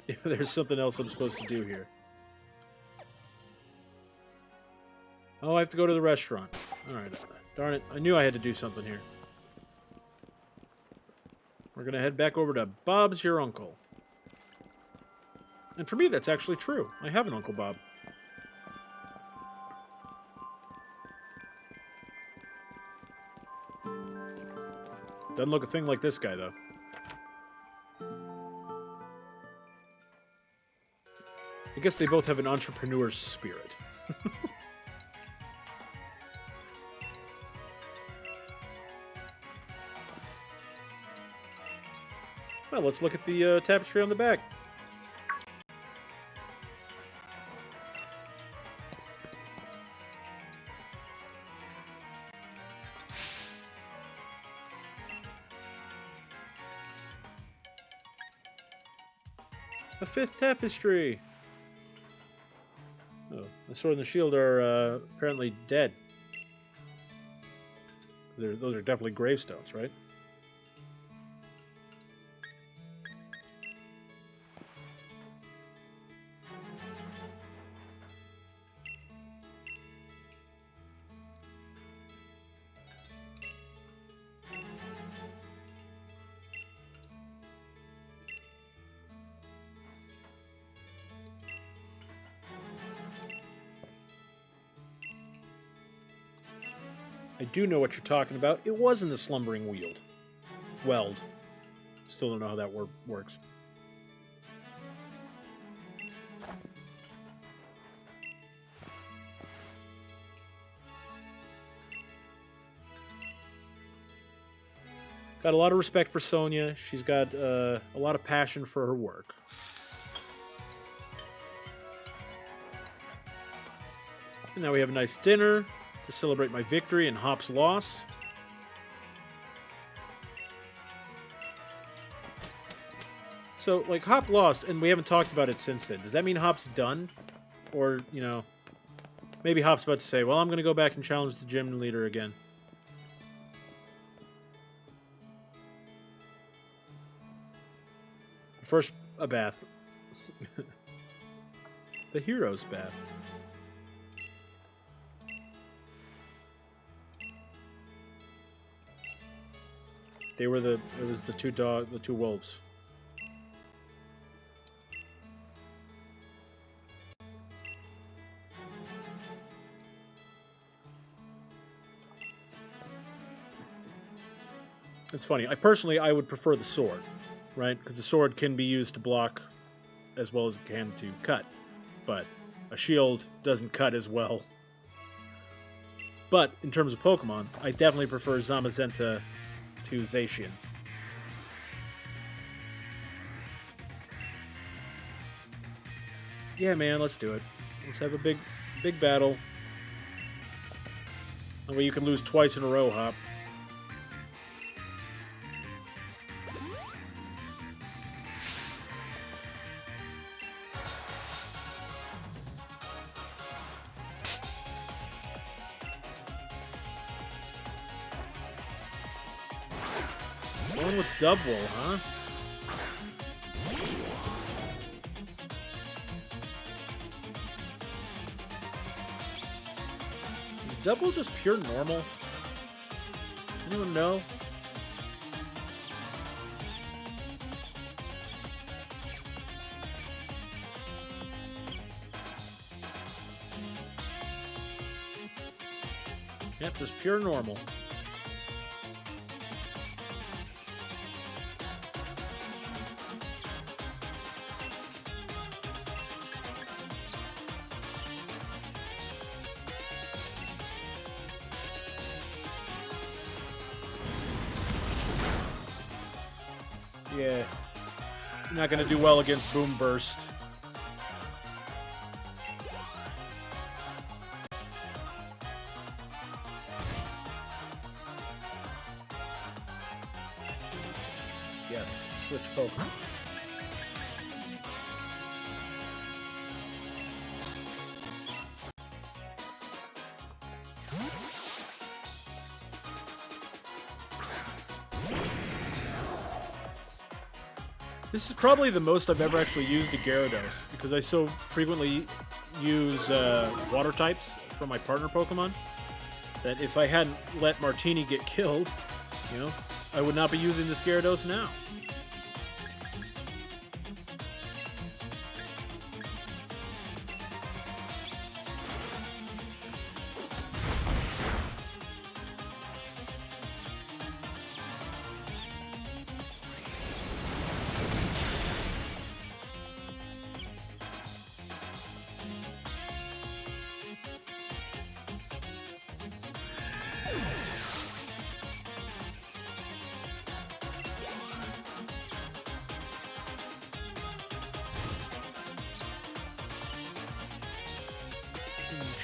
if there's something else I'm supposed to do here. Oh, I have to go to the restaurant. Alright, darn it. I knew I had to do something here. We're going to head back over to Bob's Your Uncle. And for me, that's actually true. I have an Uncle Bob. Doesn't look a thing like this guy, though. I guess they both have an entrepreneur's spirit. Well, let's look at the tapestry on the back. A 5th tapestry! Oh, the sword and the shield are apparently dead. Those are definitely gravestones, right? I do know what you're talking about. It was in the slumbering weld. Still don't know how that works. Got a lot of respect for Sonia. She's got a lot of passion for her work. And now we have a nice dinner to celebrate my victory and Hop's loss. So, like, Hop lost, and we haven't talked about it since then. Does that mean Hop's done? Or, you know, maybe Hop's about to say, well, I'm going to go back and challenge the gym leader again. First, a bath. The hero's bath. It was the two wolves. It's funny. I would prefer the sword, right? Because the sword can be used to block as well as it can to cut. But a shield doesn't cut as well. But in terms of Pokemon, I definitely prefer Zamazenta to Zacian. Yeah, man, let's do it. Let's have a big battle. That way you can lose twice in a row, Hop. Going with Double, huh? Is Double just pure normal? Anyone know? Yep, just pure normal. Yeah. You're not going to do well against Boom Burst. Yes, switch Pokemon. This is probably the most I've ever actually used a Gyarados, because I so frequently use water types for my partner Pokemon that if I hadn't let Martini get killed, you know, I would not be using this Gyarados now.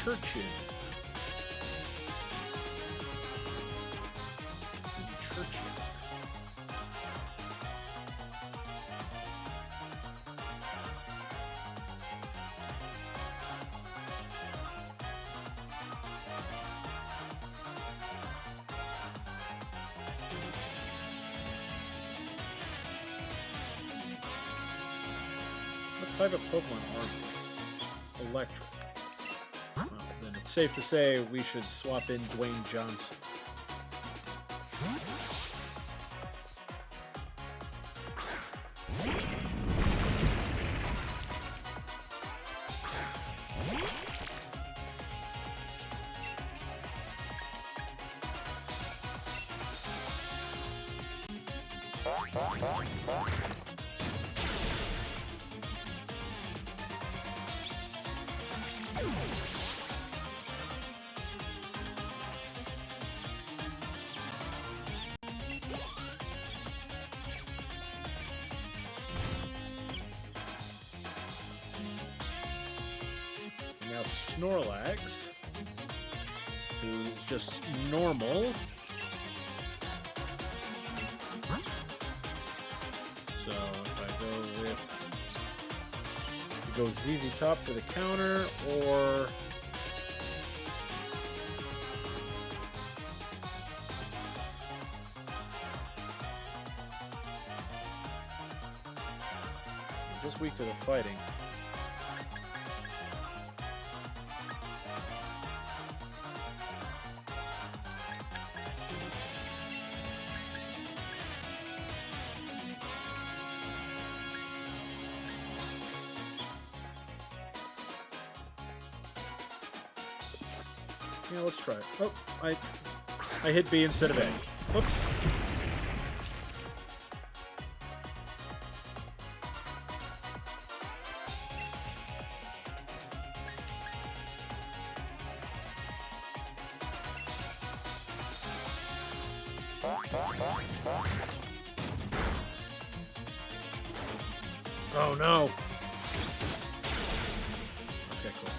Churchill. type of Pokemon are you? Electric. Well, then it's safe to say we should swap in Dwayne Johnson. Now Snorlax, who's just normal. So if I go with ZZ Top for the counter, or I'm just weak to the fighting. Yeah, let's try it. Oh, I hit B instead of A. Whoops. Oh no. Okay, cool.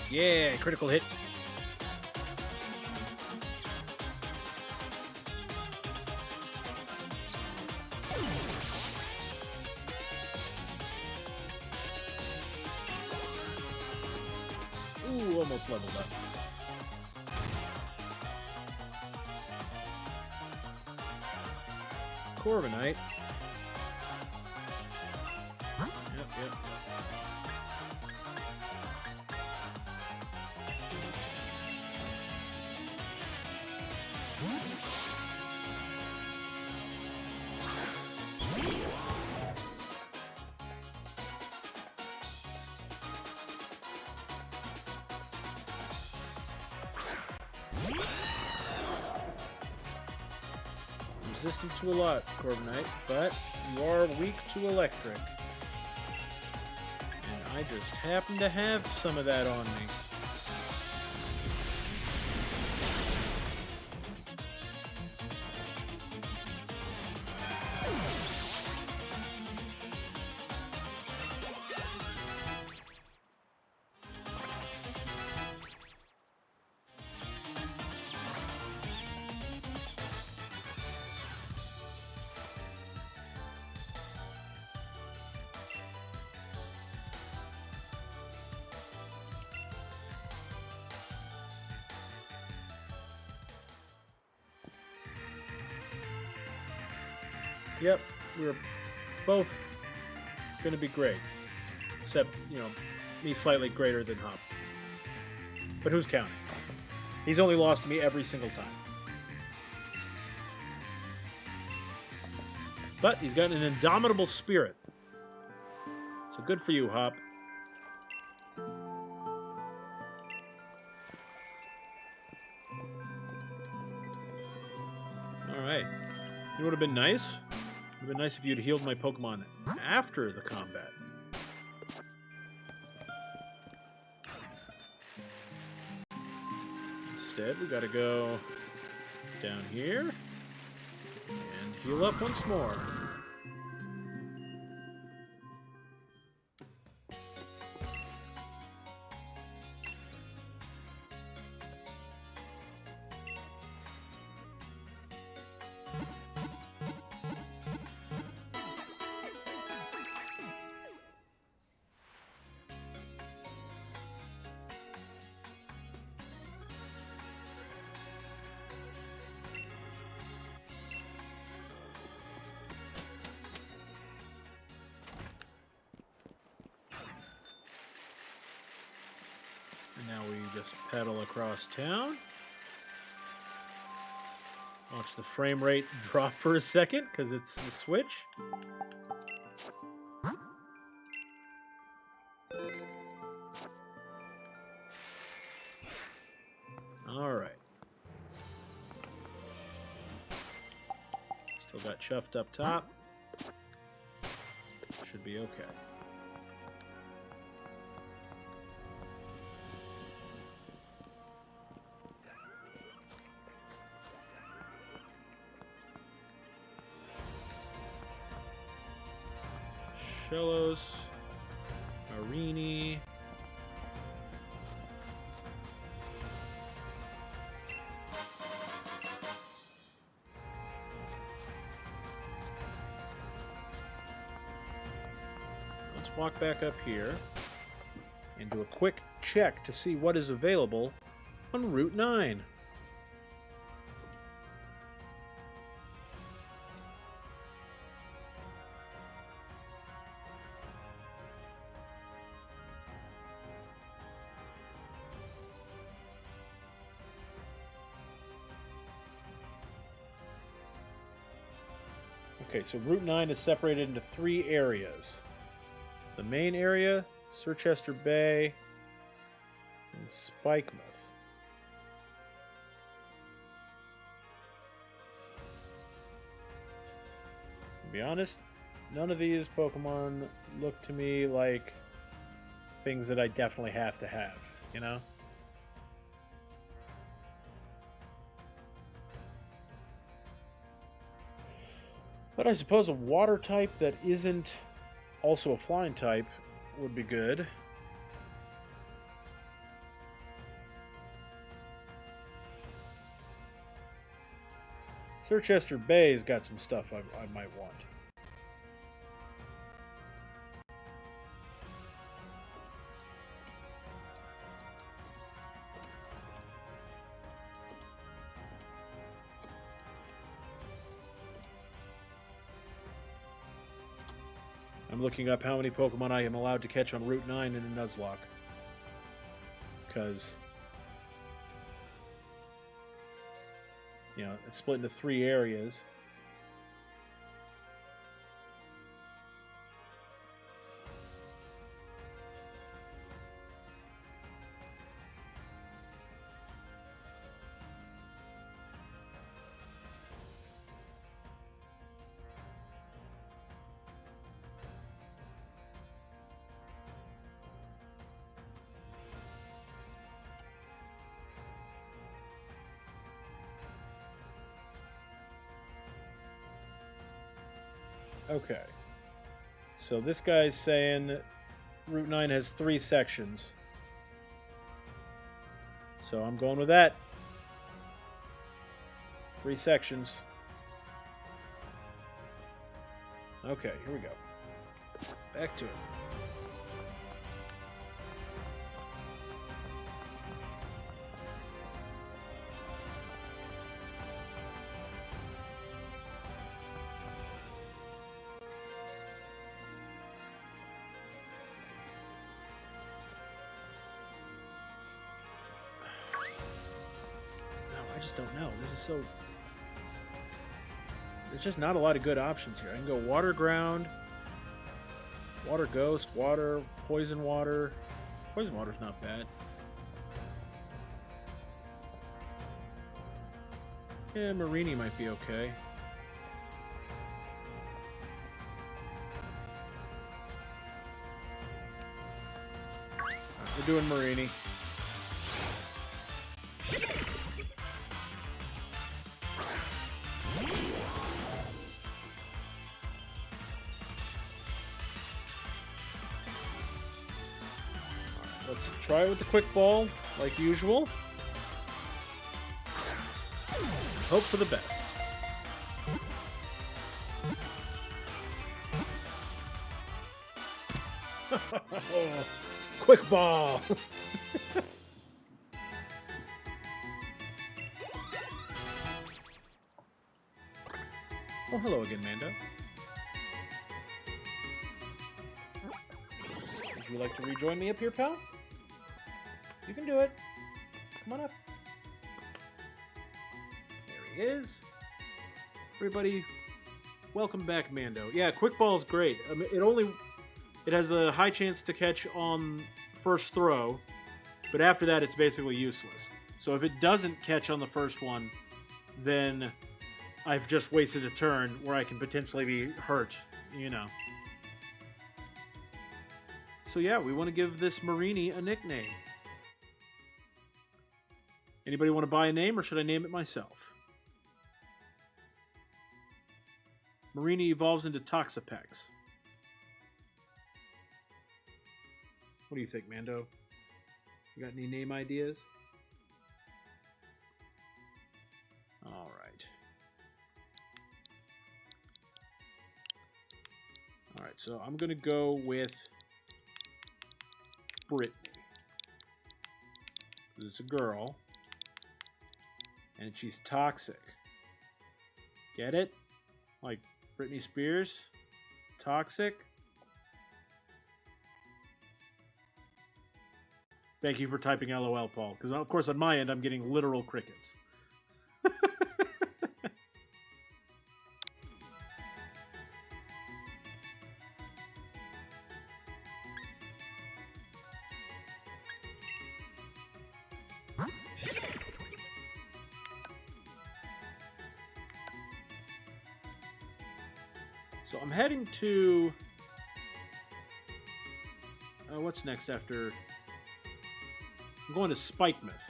Yeah, critical hit. Ooh, almost leveled up. Corviknight. Yep. Resistant to a lot, Corviknight, but you are weak to electric. And I just happen to have some of that on me. Yep, we're both going to be great. Except, me slightly greater than Hop. But who's counting? He's only lost to me every single time. But he's got an indomitable spirit. So good for you, Hop. Alright. You would have been nice? It would have been nice if you'd healed my Pokemon after the combat. Instead, we gotta go down here and heal up once more. just pedal across town. Watch the frame rate drop for a second because it's the Switch. All right. Still got Chuffed up top. Should be okay. Shellos, Marini. Let's walk back up here and do a quick check to see what is available on Route 9. Okay, so Route 9 is separated into 3 areas. The main area, Circhester Bay, and Spikemouth. To be honest, none of these Pokemon look to me like things that I definitely have to have, you know? But I suppose a water type that isn't also a flying type would be good. Circhester Bay's got some stuff I might want. I'm looking up how many Pokemon I am allowed to catch on Route 9 in a Nuzlocke. Because, you know, it's split into 3 areas. Okay. So this guy's saying Route 9 has 3 sections. So I'm going with that. 3 sections. Okay, here we go. Back to it. I just don't know. This is so... There's just not a lot of good options here. I can go Water Ground, Water Ghost, Water, Poison Water. Poison Water's not bad. Yeah, Marini might be okay. We're doing Marini. Let's try it with the quick ball, like usual. Hope for the best. Quick ball! Oh, hello again, Mando. Would you like to rejoin me up here, pal? You can do it. Come on up. There he is. Everybody, welcome back, Mando. Yeah, quick ball is great. I mean, it has a high chance to catch on first throw, but after that, it's basically useless. So if it doesn't catch on the first one, then I've just wasted a turn where I can potentially be hurt, you know. So yeah, we want to give this Marini a nickname. Anybody want to buy a name, or should I name it myself? Marini evolves into Toxapex. What do you think, Mando? You got any name ideas? All right. All right, so I'm going to go with Brittany. This is a girl. And she's toxic. Get it? Like Britney Spears? Toxic? Thank you for typing LOL, Paul. Because, of course, on my end, I'm getting literal crickets. So I'm heading to... what's next after... I'm going to Spikemouth.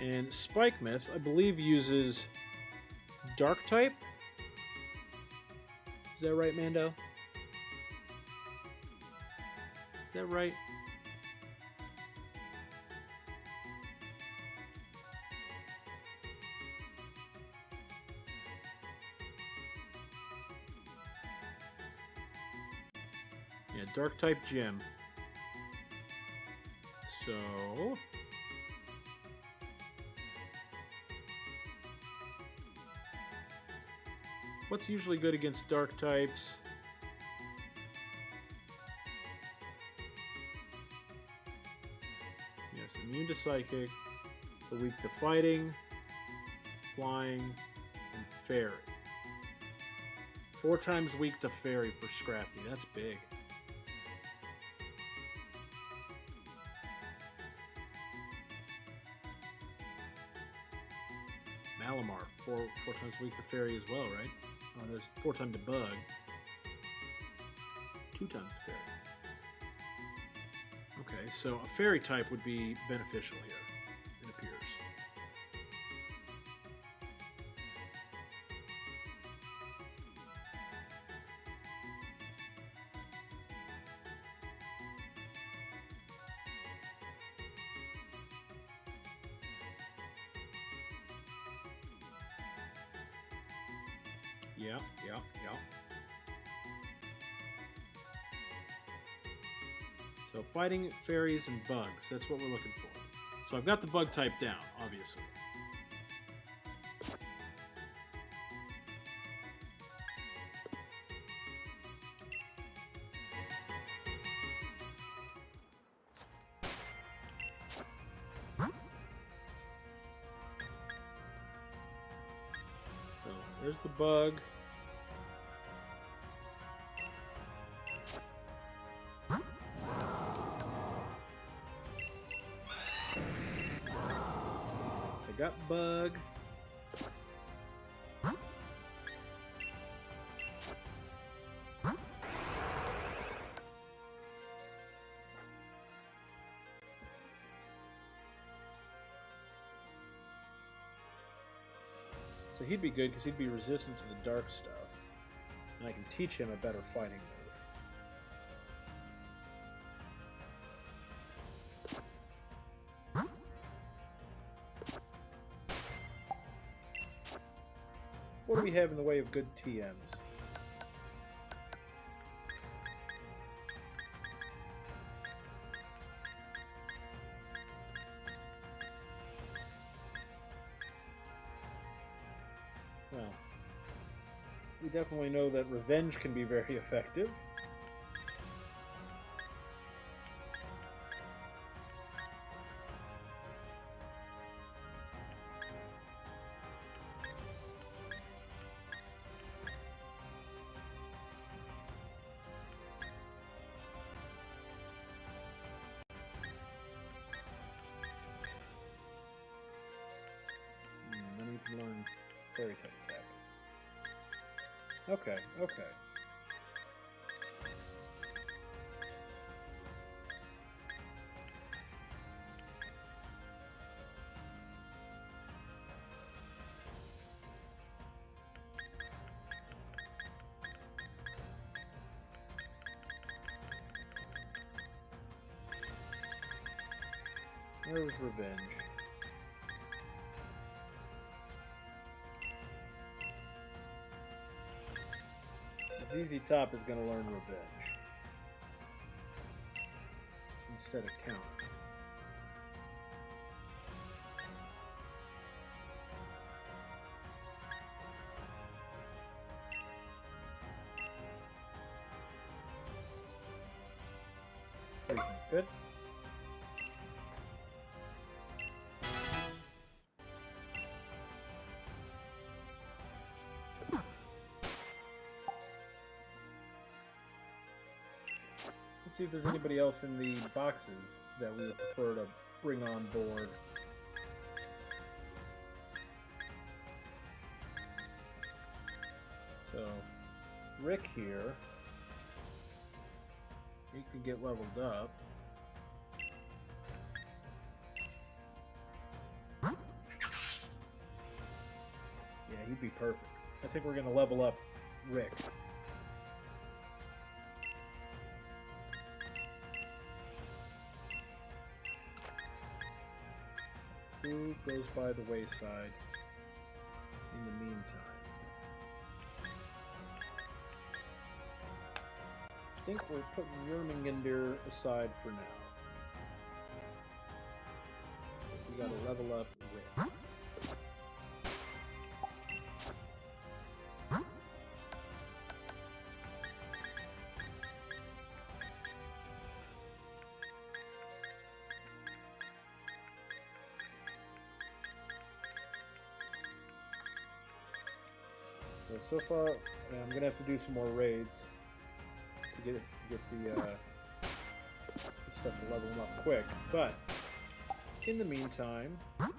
And Spikemouth, I believe, uses Dark type. Is that right, Mando? Is that right? Yeah, Dark type gym. So... what's usually good against dark types? Yes, immune to psychic, but weak to fighting, flying, and fairy. 4 times weak to fairy for Scrappy. That's big. Malamar, 4 times weak to fairy as well, right? Oh, there's 4 times to bug. 2 times to fairy. Okay, so a fairy type would be beneficial here, it appears. Yeah. So fighting fairies and bugs, that's what we're looking for. So I've got the bug type down, obviously. So there's the bug. Got bug. So he'd be good because he'd be resistant to the dark stuff. And I can teach him a better fighting move. What do we have in the way of good TMs? Well, we definitely know that revenge can be very effective. Fairy type attack. Okay, okay. Where was Revenge? ZZ Top is going to learn Revenge instead of Counter. What do you think? Good? Let's see if there's anybody else in the boxes that we would prefer to bring on board. So, Rick here, he could get leveled up. Yeah, he'd be perfect. I think we're going to level up Rick. Who goes by the wayside in the meantime? I think we're putting Yerminginder aside for now. We gotta level up Rick. So far, I'm gonna have to do some more raids to get the stuff to level them up quick. But in the meantime, I'll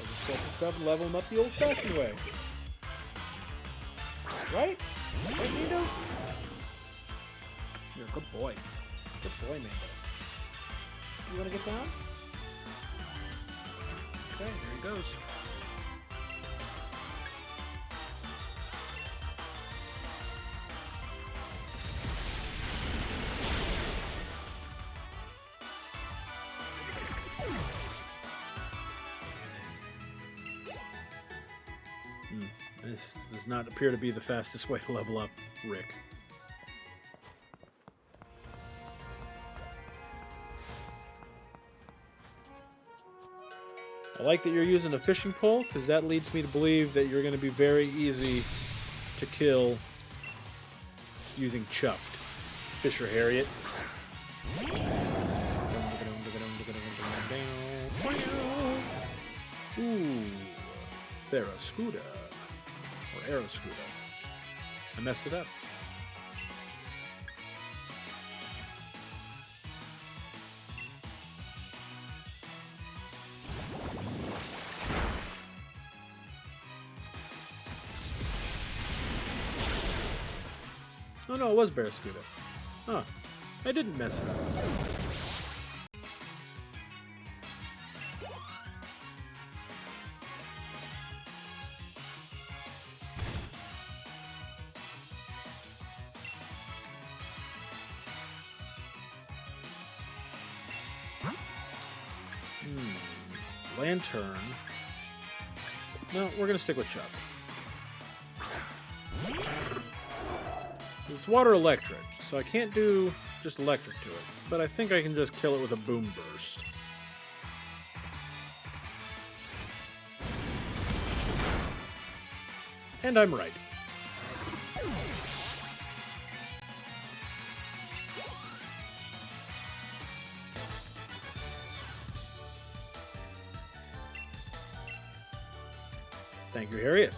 just get some stuff and level them up the old-fashioned way. Right? Right, Nino? You're a good boy. Good boy, Nino. You wanna get down? Okay, here he goes. This does not appear to be the fastest way to level up Rick. I like that you're using a fishing pole, because that leads me to believe that you're going to be very easy to kill using Chuffed. Fisher Harriet. Ooh. Barracuda. Or Aeroscuda. I messed it up. Oh no, it was Barracuda. Huh. I didn't mess it up. Lantern. No, we're gonna stick with Chuck. It's water electric, so I can't do just electric to it, but I think I can just kill it with a boom burst. And I'm right. Thank you, Harriet.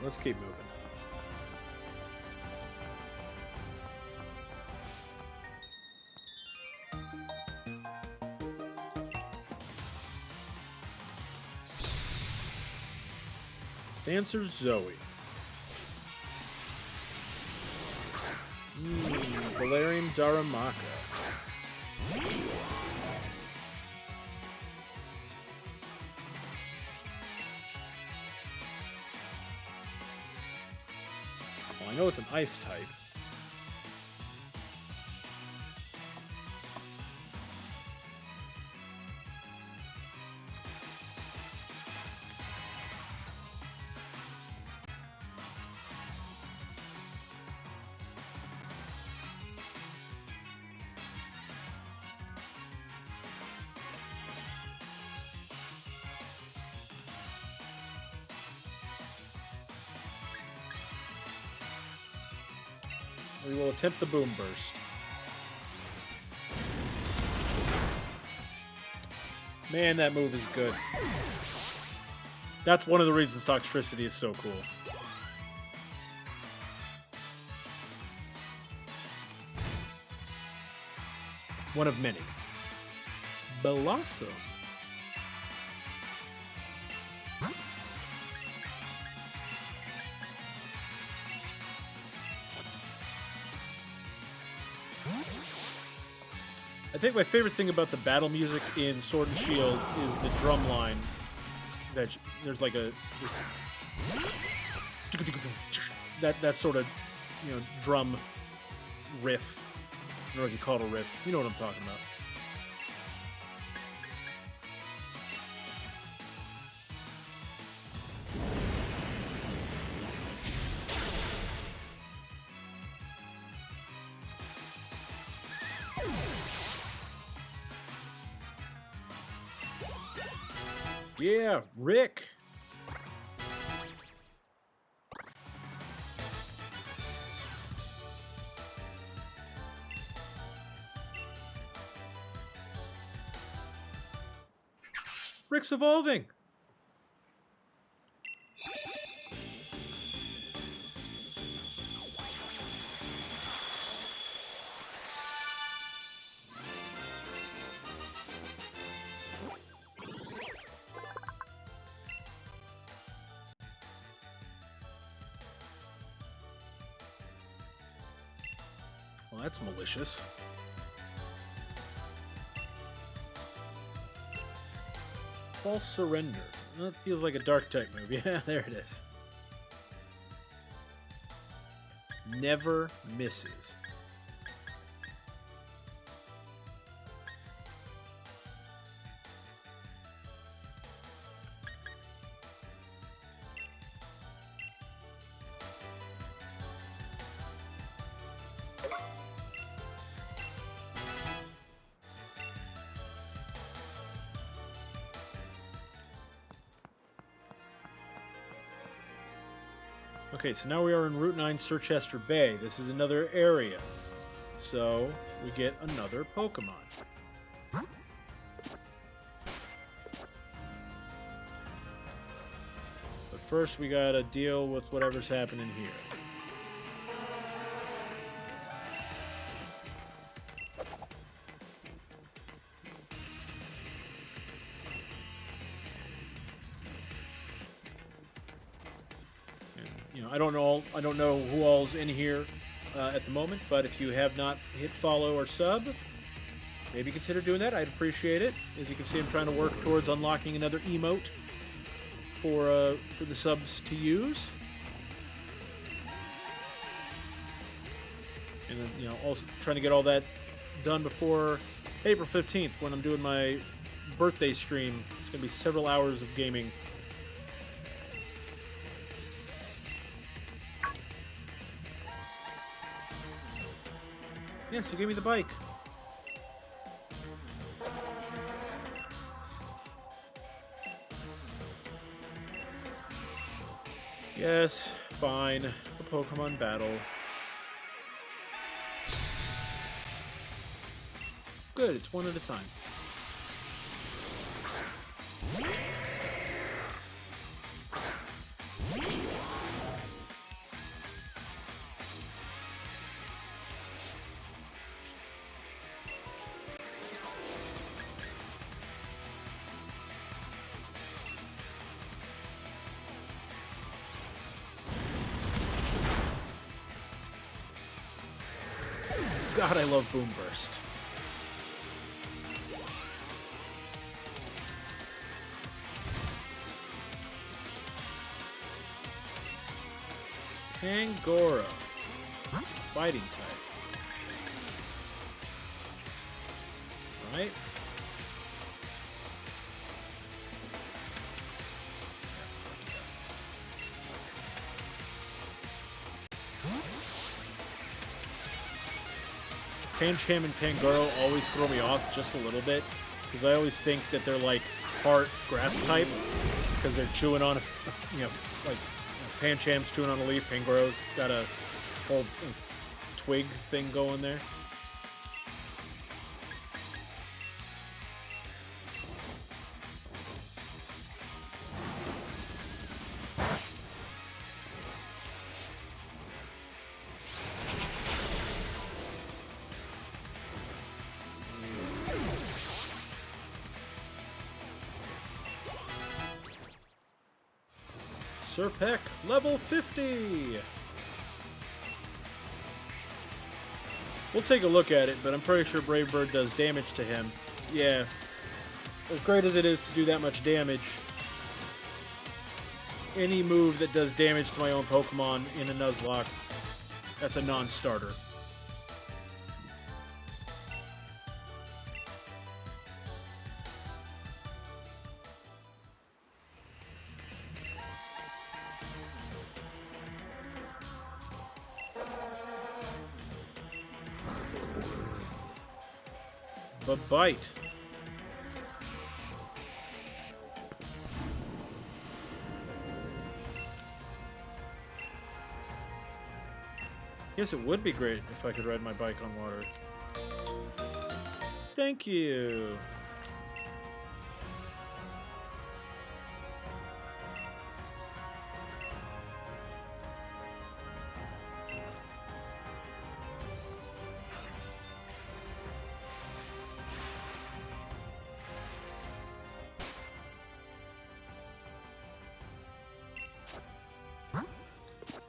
let's keep moving. Dancer Zoe. Valerian Daramaka. Well, I know it's an ice type. We will attempt the Boom Burst. Man, that move is good. That's one of the reasons Toxtricity is so cool. One of many. Blossom. I think my favorite thing about the battle music in Sword and Shield is the drum line. That there's like a that sort of, you know, drum riff. I don't know if you call it a riff. You know what I'm talking about. Yeah, Rick. Rick's evolving. Well, that's malicious. False Surrender. That feels like a dark type move. Yeah, there it is. Never misses. Okay, so now we are in Route 9, Circhester Bay. This is another area. So, we get another Pokemon. But first, we gotta deal with whatever's happening here. I don't know who all's in here at the moment, but if you have not hit follow or sub, maybe consider doing that. I'd appreciate it. As you can see, I'm trying to work towards unlocking another emote for the subs to use. And then, you know, also trying to get all that done before April 15th when I'm doing my birthday stream. It's going to be several hours of gaming. Yeah, so give me the bike. Yes, fine. A Pokemon battle. Good, it's one at a time. God, I love Boom Burst. Pangoro. Fighting type. Right? Pancham and Pangoro always throw me off just a little bit, because I always think that they're like part grass type, because they're chewing on, like Pancham's chewing on a leaf, Pangoro's got a whole twig thing going there. Serpec, level 50! We'll take a look at it, but I'm pretty sure Brave Bird does damage to him. Yeah. As great as it is to do that much damage, any move that does damage to my own Pokemon in a Nuzlocke, that's a non-starter. But bite. Yes, it would be great if I could ride my bike on water. Thank you.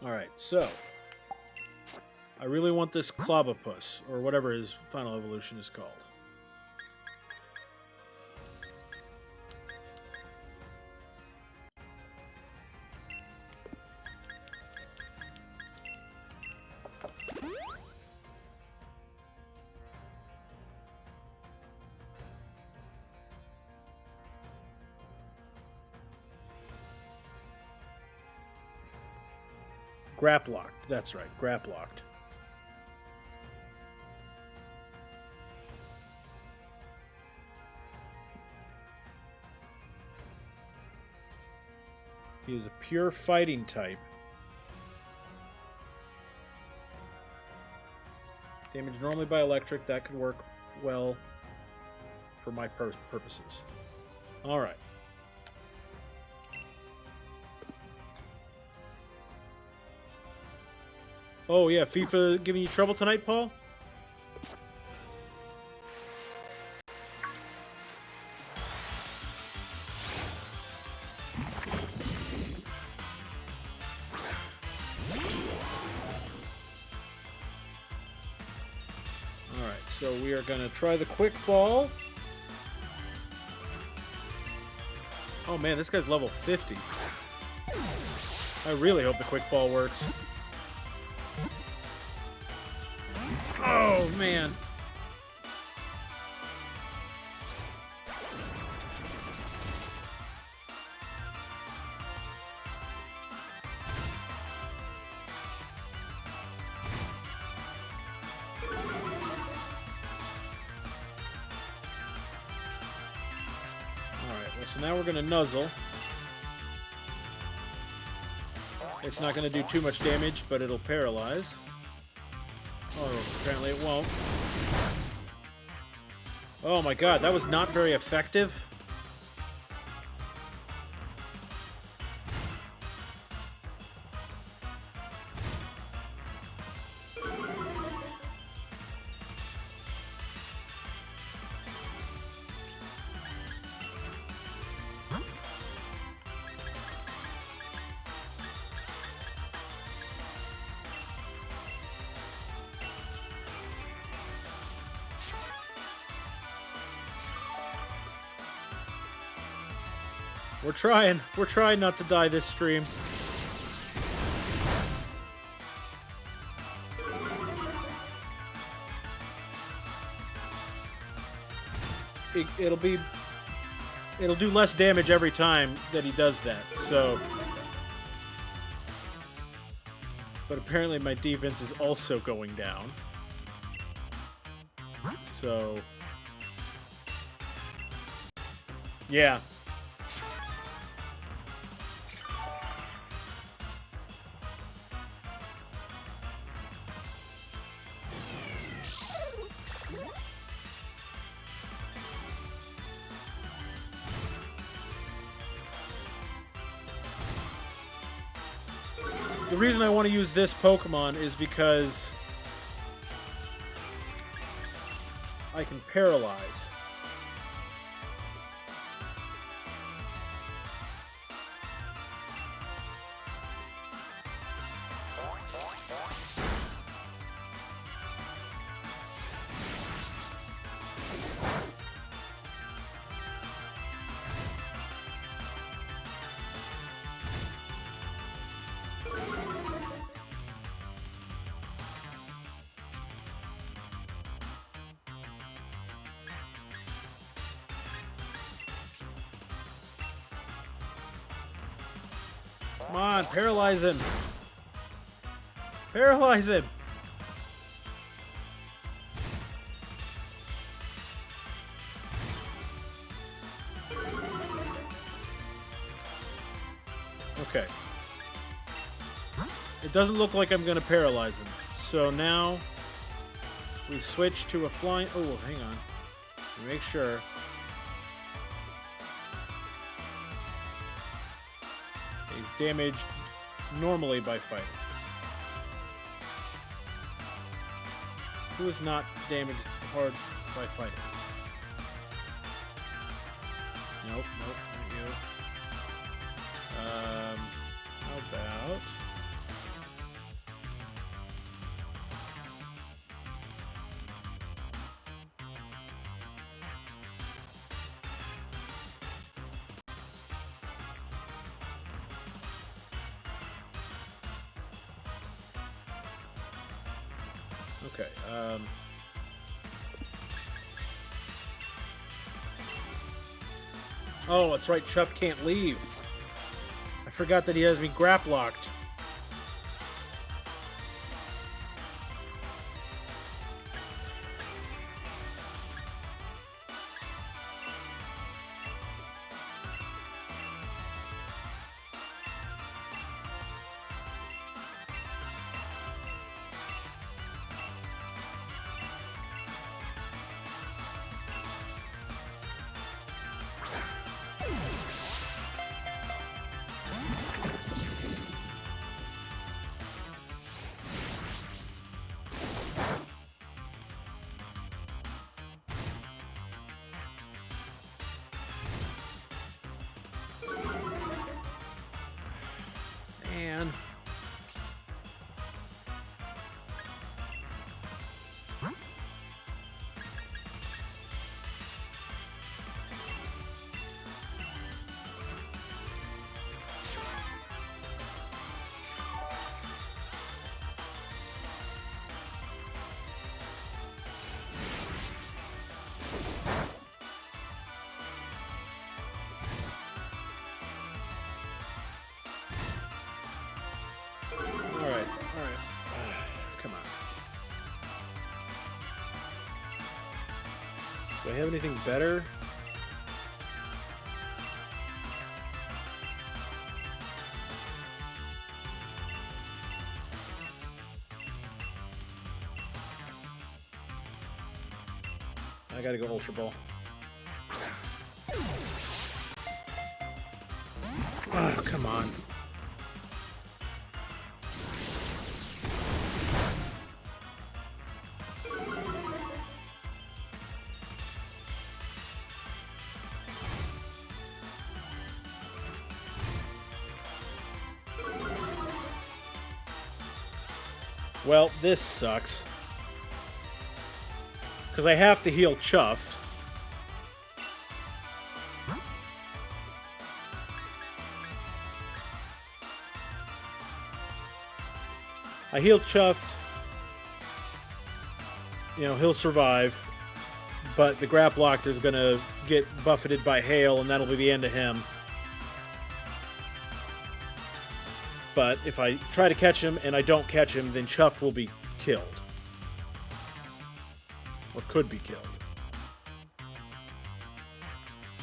Alright, so I really want this Clobopus, or whatever his final evolution is called. Graplocked, that's right, Graplocked. He is a pure fighting type. Damaged normally by electric, that could work well for my purposes. Alright. Oh yeah, FIFA giving you trouble tonight, Paul? Alright, so we are going to try the Quick Ball. Oh man, this guy's level 50. I really hope the Quick Ball works. Oh, man. Alright, well, so now we're going to Nuzzle. It's not going to do too much damage, but it'll paralyze. Oh, apparently it won't. Oh my god, that was not very effective. We're trying. We're trying not to die this stream. It'll do less damage every time that he does that, so... But apparently my defense is also going down. So... Yeah. The reason I want to use this Pokemon is because I can paralyze. Come on, paralyze him. Paralyze him. Okay. It doesn't look like I'm going to paralyze him. So now we switch to a flying... Oh, hang on. Make sure... He's damaged normally by fighting. Who is not damaged hard by fighting? Nope, nope, not you. How about... Okay, Oh, that's right, Chuff can't leave. I forgot that he has me grap-locked. Man. Alright. Come on. Do I have anything better? I gotta go Ultra Ball. Oh, come on. Well, this sucks. Because I have to heal Chuffed. I healed Chuffed. You know, he'll survive. But the Graplocked is going to get buffeted by Hail, and that'll be the end of him. But if I try to catch him and I don't catch him, then Chuffed will be killed. Or could be killed.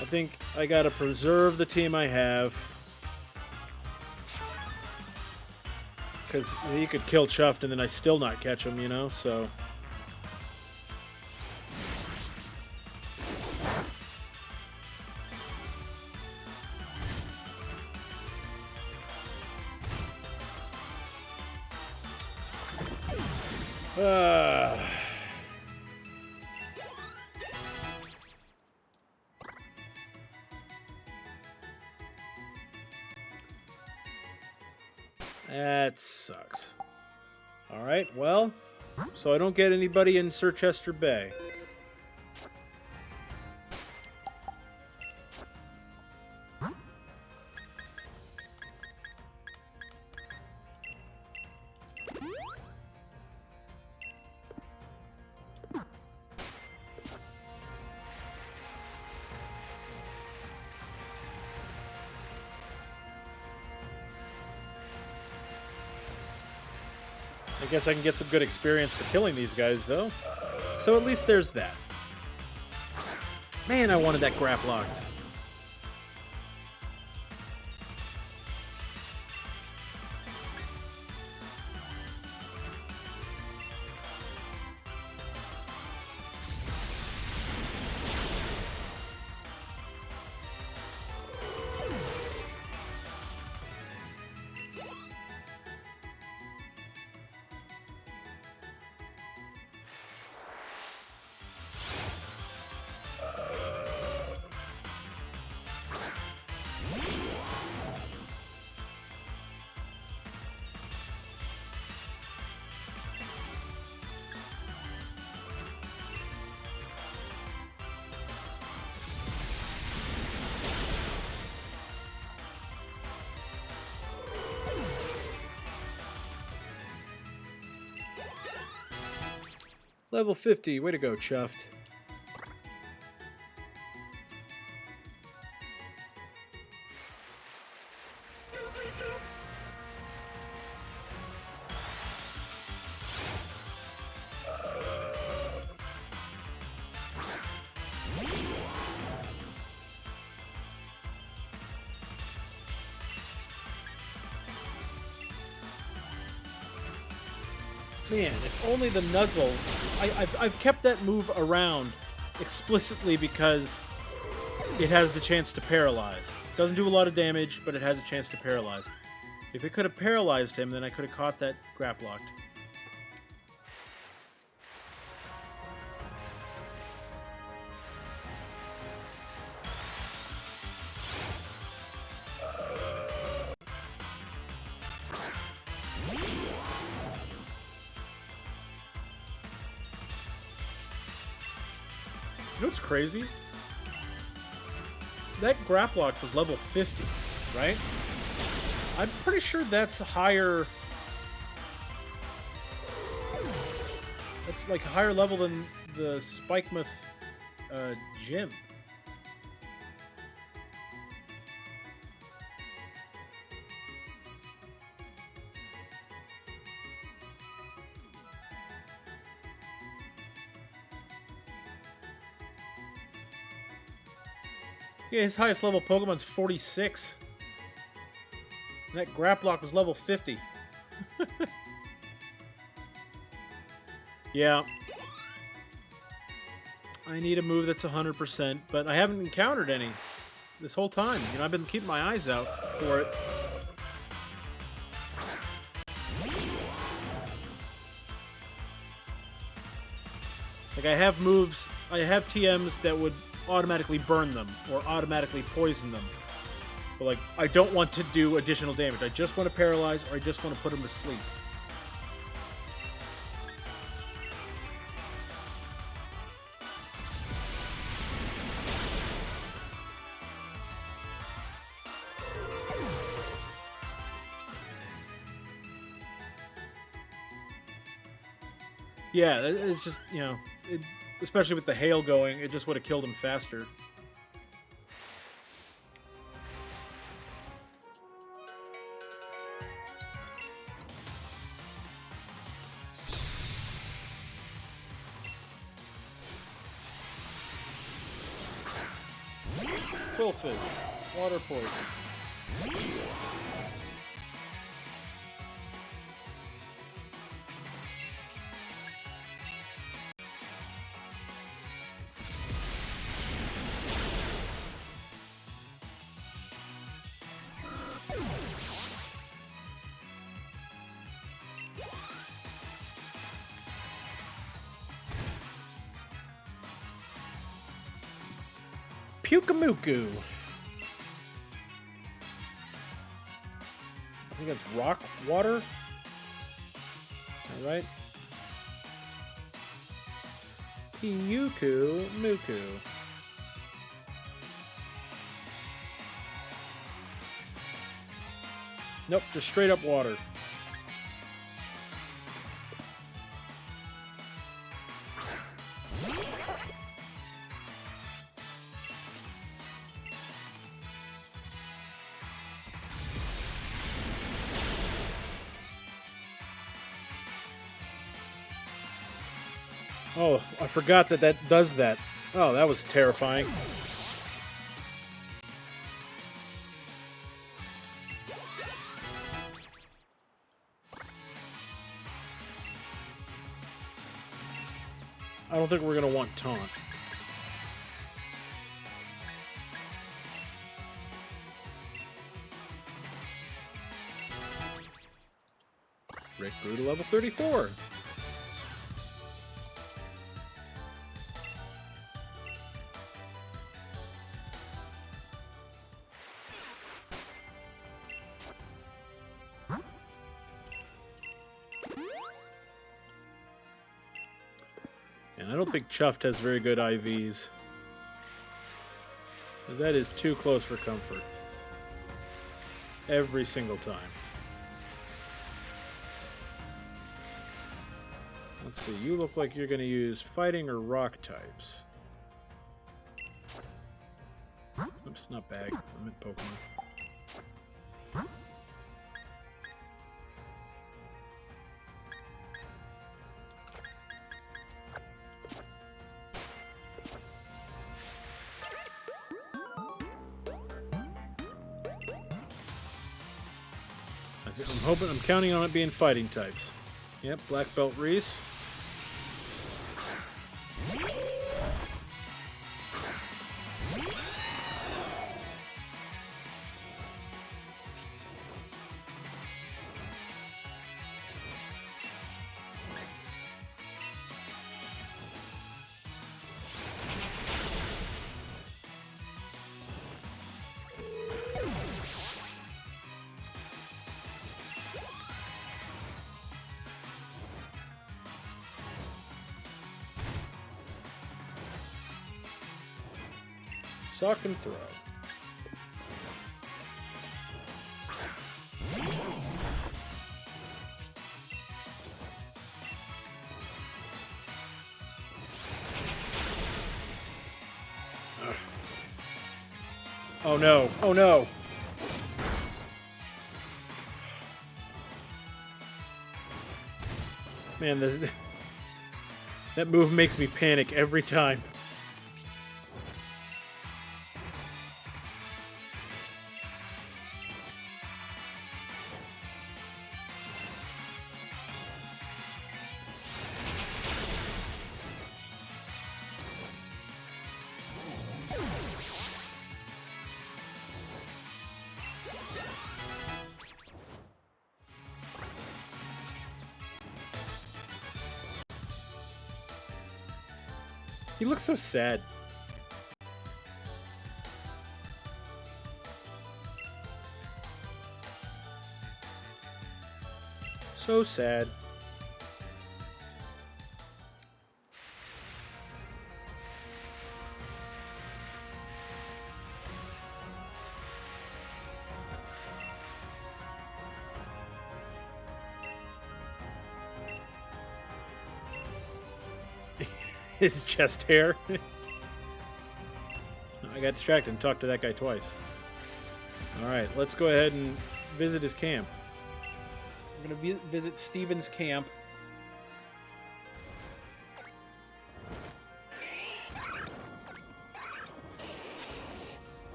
I think I gotta preserve the team I have. Because he could kill Chuffed and then I still not catch him, you know, so... That sucks. Alright, well, so I don't get anybody in Circhester Bay. I guess I can get some good experience for killing these guys, though. So at least there's that. Man, I wanted that Graplocked. Level 50, way to go, Chuffed. Man, if only the Nuzzle... I've kept that move around explicitly because it has the chance to paralyze. Doesn't do a lot of damage, but it has a chance to paralyze. If it could have paralyzed him, then I could have caught that Graplocked. You know what's crazy? That Graplock was level 50, right? I'm pretty sure that's higher... That's like a higher level than the Spikemuth gym. Yeah, his highest level Pokemon's 46. And that Graplock was level 50. Yeah. I need a move that's 100%, but I haven't encountered any this whole time. You know, I've been keeping my eyes out for it. Like, I have moves, I have TMs that would automatically burn them or automatically poison them. But, like, I don't want to do additional damage. I just want to paralyze or I just want to put them to sleep. Yeah, it's just, especially with the hail going, it just would have killed him faster. Quillfish, water poison. Pukamuku. I think it's rock water. All right. Piyuku Muku. Nope, just straight up water. Oh, I forgot that does that. Oh, that was terrifying. I don't think we're going to want taunt. Rick grew to level 34. And I don't think Chuffed has very good IVs. That is too close for comfort. Every single time. Let's see, you look like you're going to use fighting or rock types. Oops, not bag. I'm in Pokemon. I'm counting on it being fighting types. Yep, Black Belt Reese. Sock and throw. Ugh. Oh no! Oh no! Man, that move makes me panic every time. He looks so sad. So sad. His chest hair. I got distracted and talked to that guy twice. Alright, let's go ahead and visit his camp. We're going to visit Steven's camp.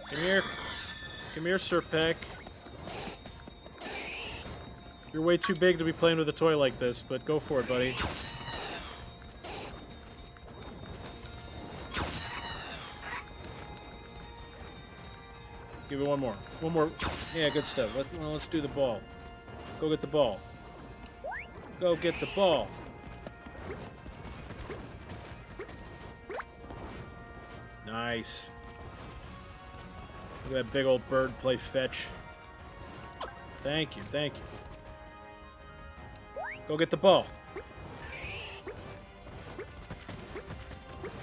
Come here. Come here, Sir Peck. You're way too big to be playing with a toy like this, but go for it, buddy. Give it one more. One more. Yeah, good stuff. Let's do the ball. Go get the ball. Go get the ball. Nice. Look at that big old bird play fetch. Thank you, thank you. Go get the ball.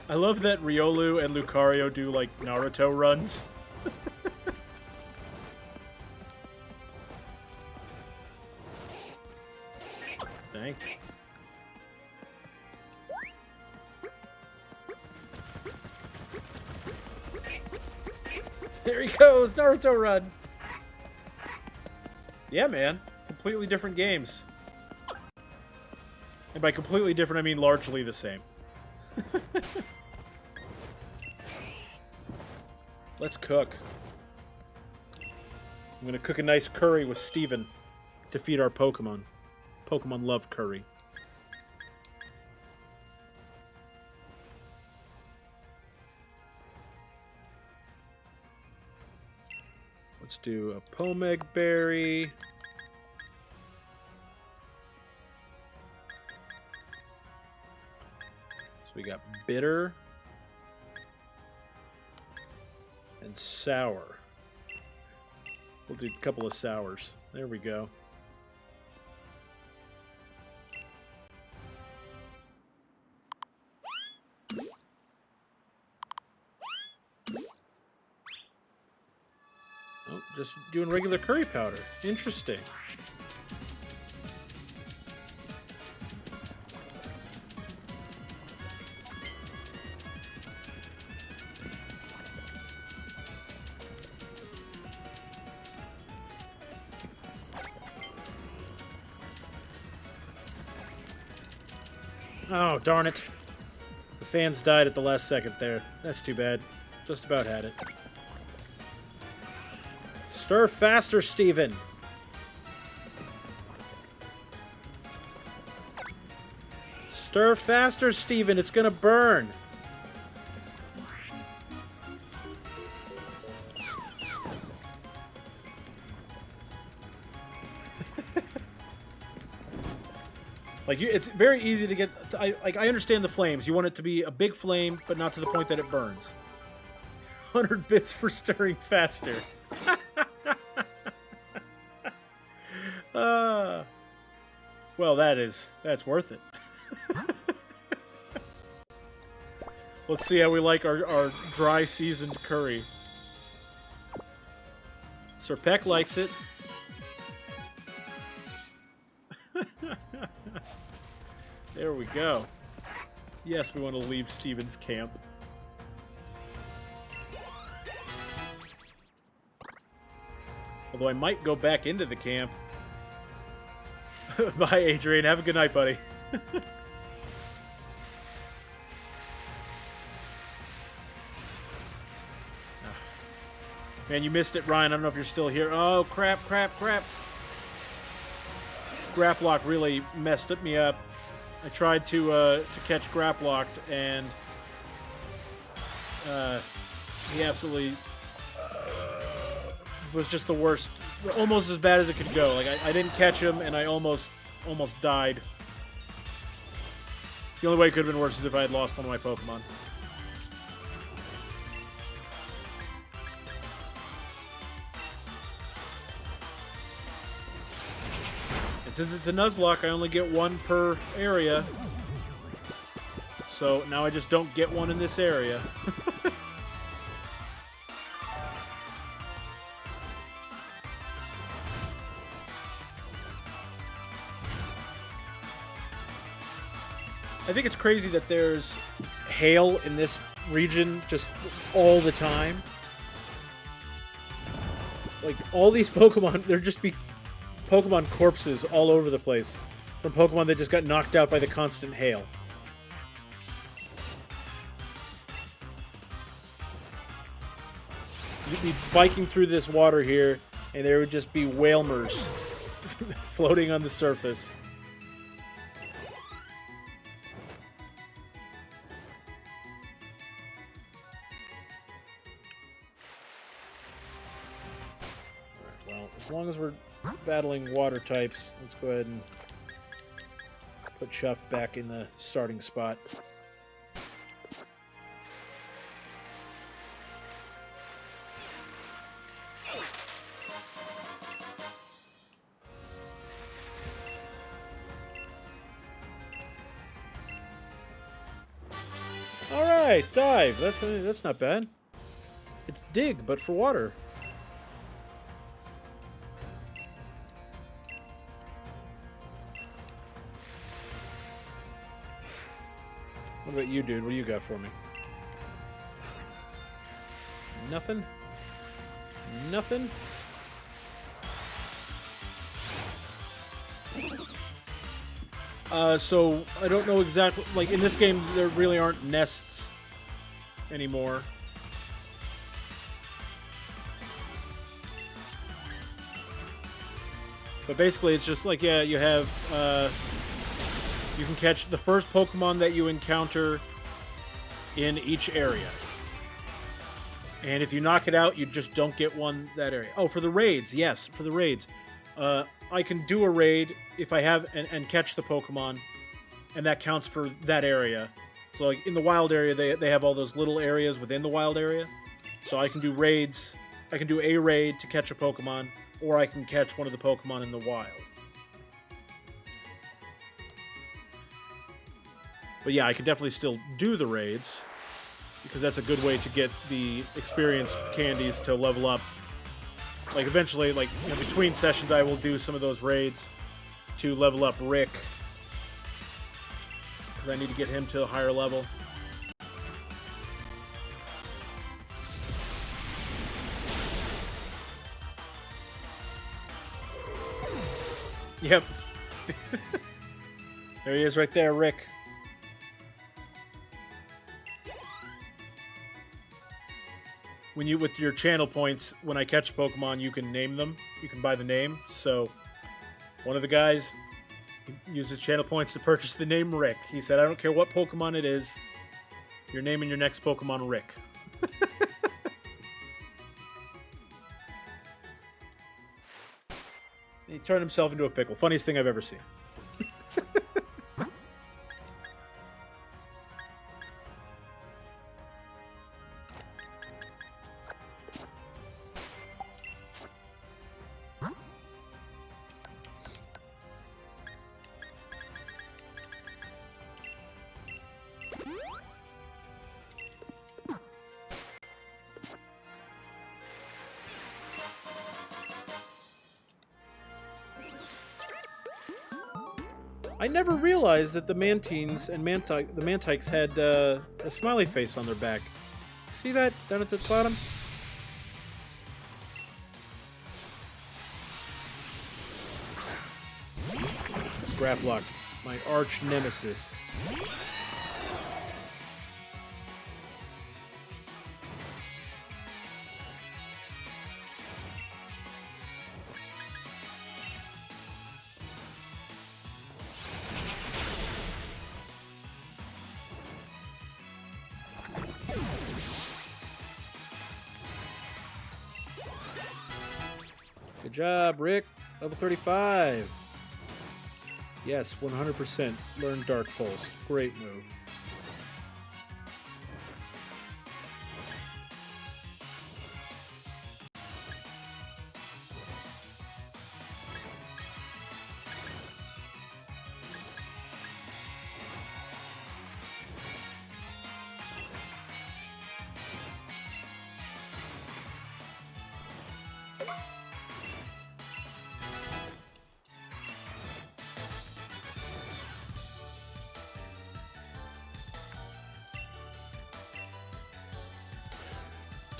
I love that Riolu and Lucario do, like, Naruto runs. Thank you. There he goes! Naruto run! Yeah, man. Completely different games. And by completely different, I mean largely the same. Let's cook. I'm gonna cook a nice curry with Steven to feed our Pokemon. Pokemon love curry. Let's do a Pomeg Berry. So we got bitter and sour. We'll do a couple of sours. There we go. Oh, just doing regular curry powder. Interesting. Oh, darn it. The fans died at the last second there. That's too bad. Just about had it. Stir faster, Steven! Stir faster, Steven! It's gonna burn! Like, it's very easy to get... I understand the flames. You want it to be a big flame, but not to the point that it burns. 100 bits for stirring faster. Well, that's worth it. Let's see how we like our dry seasoned curry. Sir Peck likes it. There we go. Yes, we want to leave Steven's camp. Although I might go back into the camp. Bye, Adrian. Have a good night, buddy. Man, you missed it, Ryan. I don't know if you're still here. Oh, crap, crap, crap. Graplock really messed me up. I tried to catch Graplocked, and he absolutely was just the worst. Almost as bad as it could go. Like, I didn't catch him, and I almost died. The only way it could have been worse is if I had lost one of my Pokemon. And since it's a Nuzlocke, I only get one per area. So now I just don't get one in this area. I think it's crazy that there's hail in this region just all the time. Like, all these Pokemon, there'd just be Pokemon corpses all over the place from Pokemon that just got knocked out by the constant hail. You'd be biking through this water here, and there would just be Whalmers floating on the surface. Well, as long as we're battling water types, let's go ahead and put Chuff back in the starting spot. Alright, dive. That's not bad. It's dig, but for water. What about you, dude? What do you got for me? Nothing? Nothing? So, I don't know exactly... Like, in this game, there really aren't nests anymore. But basically, it's just like, yeah, you have... you can catch the first Pokemon that you encounter in each area. And if you knock it out, you just don't get one that area. Oh, for the raids. Yes, for the raids. I can do a raid if I have and catch the Pokemon, and that counts for that area. So, like, in the wild area, they have all those little areas within the wild area. So I can do raids. I can do a raid to catch a Pokemon, or I can catch one of the Pokemon in the wild. But yeah, I can definitely still do the raids, because that's a good way to get the experience candies to level up. Like, eventually, like, you know, between sessions, I will do some of those raids to level up Rick, because I need to get him to a higher level. Yep. There he is right there, Rick. When you, with your channel points, when I catch a Pokemon, you can name them. You can buy the name. So, one of the guys uses channel points to purchase the name Rick. He said, I don't care what Pokemon it is, you're naming your next Pokemon Rick. He turned himself into a pickle. Funniest thing I've ever seen. I never realized that the Mantines and the Mantikes had a smiley face on their back. See that down at the bottom? Graplock, my arch nemesis. Good job, Rick. Level 35. Yes, 100%. Learn Dark Pulse. Great move.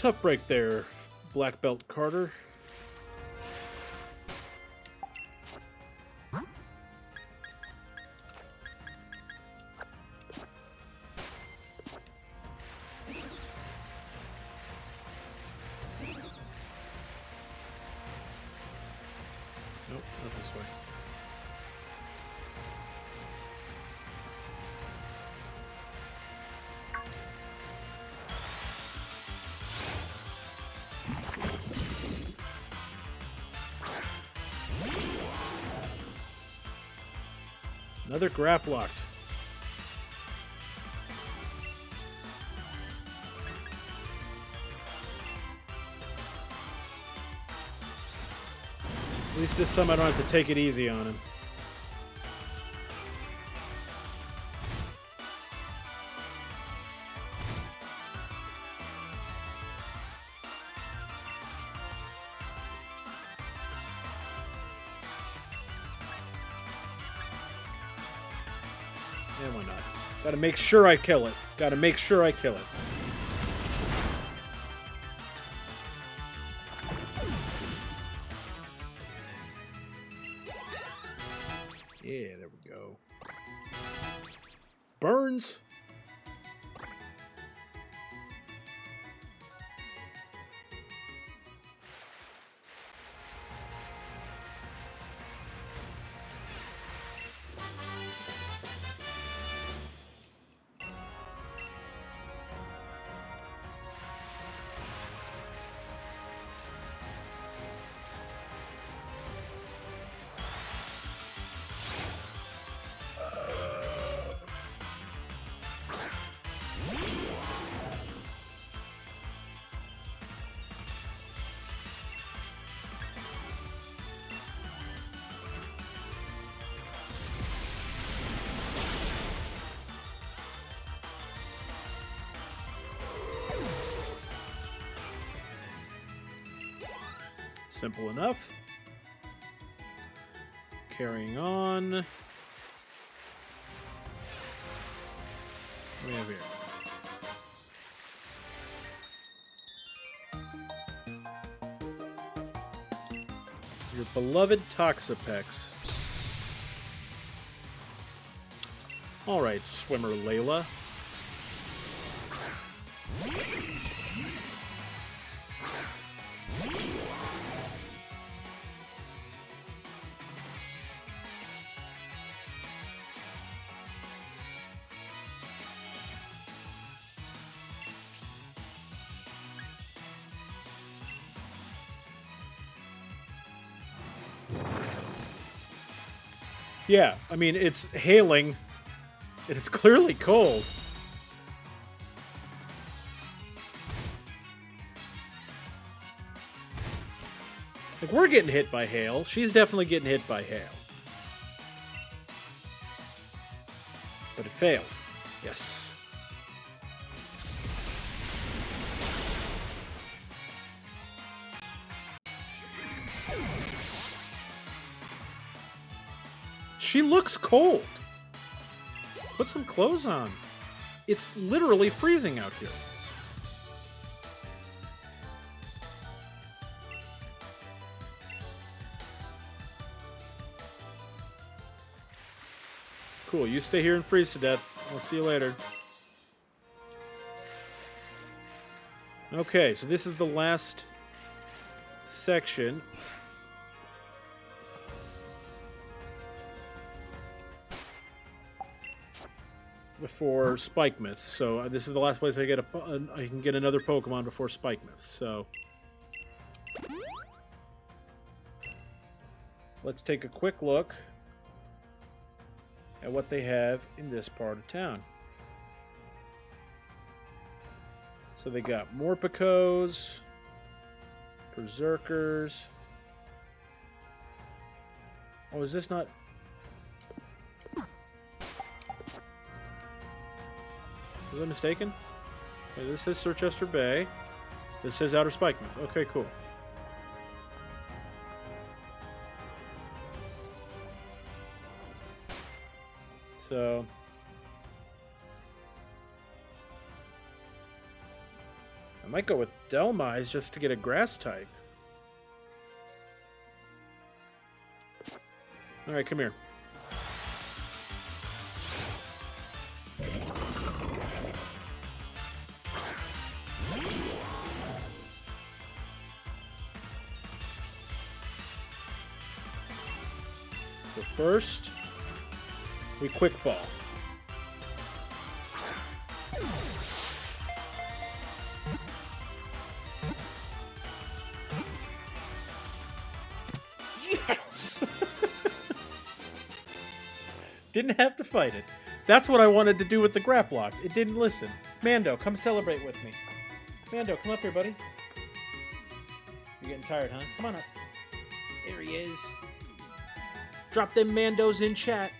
Tough break there, Black Belt Carter. Nope, not this way. Another grap locked. At least this time I don't have to take it easy on him. And why not? Gotta make sure I kill it. Gotta make sure I kill it. Yeah, there we go. Burns! Simple enough. Carrying on. What do we have here? Your beloved Toxapex. All right, swimmer Layla. Yeah, I mean, it's hailing, and it's clearly cold. Like, we're getting hit by hail. She's definitely getting hit by hail. But it failed. Yes. She looks cold. Put some clothes on. It's literally freezing out here. Cool, you stay here and freeze to death. I'll see you later. Okay, so this is the last section. Before Spikemouth, so this is the last place I get I can get another Pokemon before Spikemouth. So let's take a quick look at what they have in this part of town. So they got Morpicos, Berserkers. Oh, is this not? Was I mistaken? Okay, this is Circhester Bay. This is Outer Spikemouth. Okay, cool. So might go with Delmise just to get a grass type. Alright, come here. So first, we quick ball. Yes! Didn't have to fight it. That's what I wanted to do with the Graplock. It didn't listen. Mando, come celebrate with me. Mando, come up here, buddy. You're getting tired, huh? Come on up. There he is. Drop them Mandos in chat.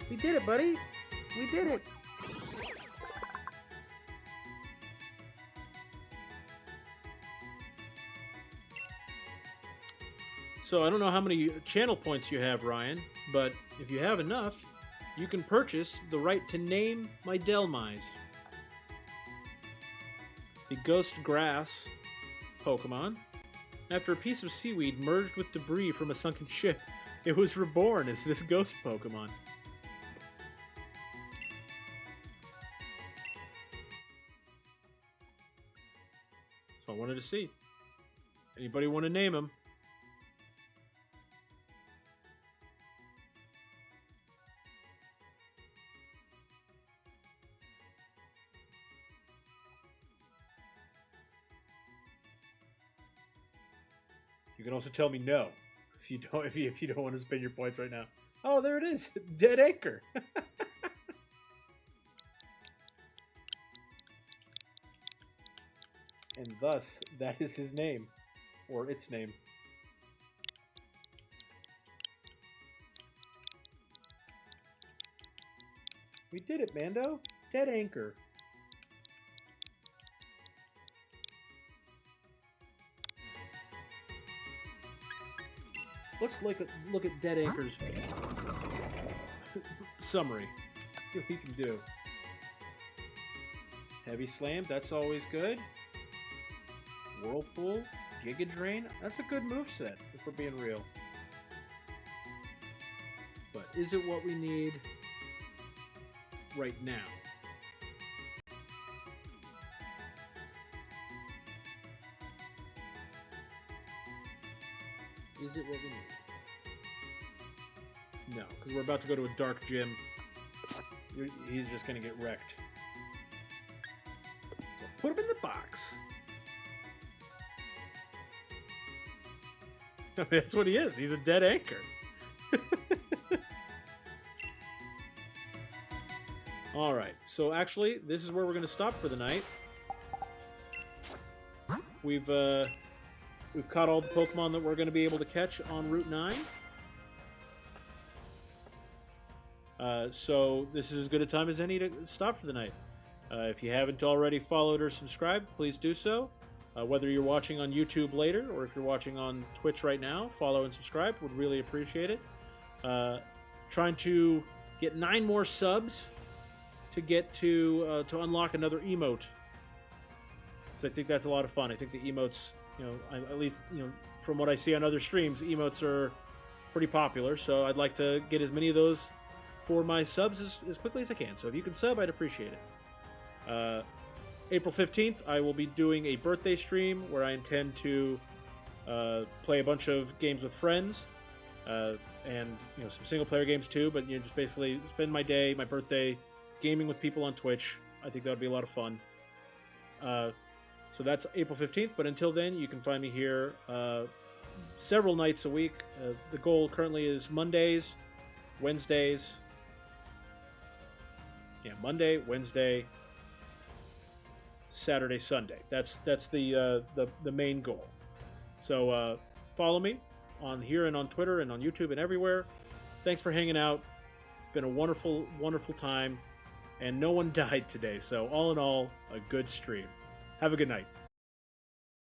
We did it, buddy. We did it. So I don't know how many channel points you have, Ryan, but if you have enough, you can purchase the right to name my Delmise. The Ghost Grass Pokemon. After a piece of seaweed merged with debris from a sunken ship, it was reborn as this ghost Pokemon. So I wanted to see. Anybody want to name him? You can also tell me no if you don't want to spend your points right now. Oh, there it is, Dead Anchor. And thus, that is his name, or its name. We did it, Mando. Dead Anchor. Let's look at Dead Anchor's summary. See what he can do. Heavy Slam, that's always good. Whirlpool, Giga Drain, that's a good moveset, if we're being real. But is it what we need right now? Is it what we need? No, because we're about to go to a dark gym. He's just going to get wrecked. So put him in the box. That's what he is. He's a dead anchor. All right. So actually, this is where we're going to stop for the night. We've caught all the Pokemon that we're going to be able to catch on Route 9. So this is as good a time as any to stop for the night. If you haven't already followed or subscribed, please do so. Whether you're watching on YouTube later or if you're watching on Twitch right now, follow and subscribe. Would really appreciate it. Trying to get 9 more subs to get to unlock another emote. So I think that's a lot of fun. I think the emotes, at least from what I see on other streams, emotes are pretty popular. So I'd like to get as many of those for my subs as quickly as I can. So if you can sub, I'd appreciate it. April 15th, I will be doing a birthday stream where I intend to play a bunch of games with friends and some single-player games too. But just basically spend my day, my birthday, gaming with people on Twitch. I think that would be a lot of fun. So that's April 15th. But until then, you can find me here several nights a week. The goal currently is Mondays, Wednesdays. Yeah, Monday, Wednesday, Saturday, Sunday. That's the main goal. So follow me on here and on Twitter and on YouTube and everywhere. Thanks for hanging out. Been a wonderful, wonderful time, and no one died today. So all in all, a good stream. Have a good night.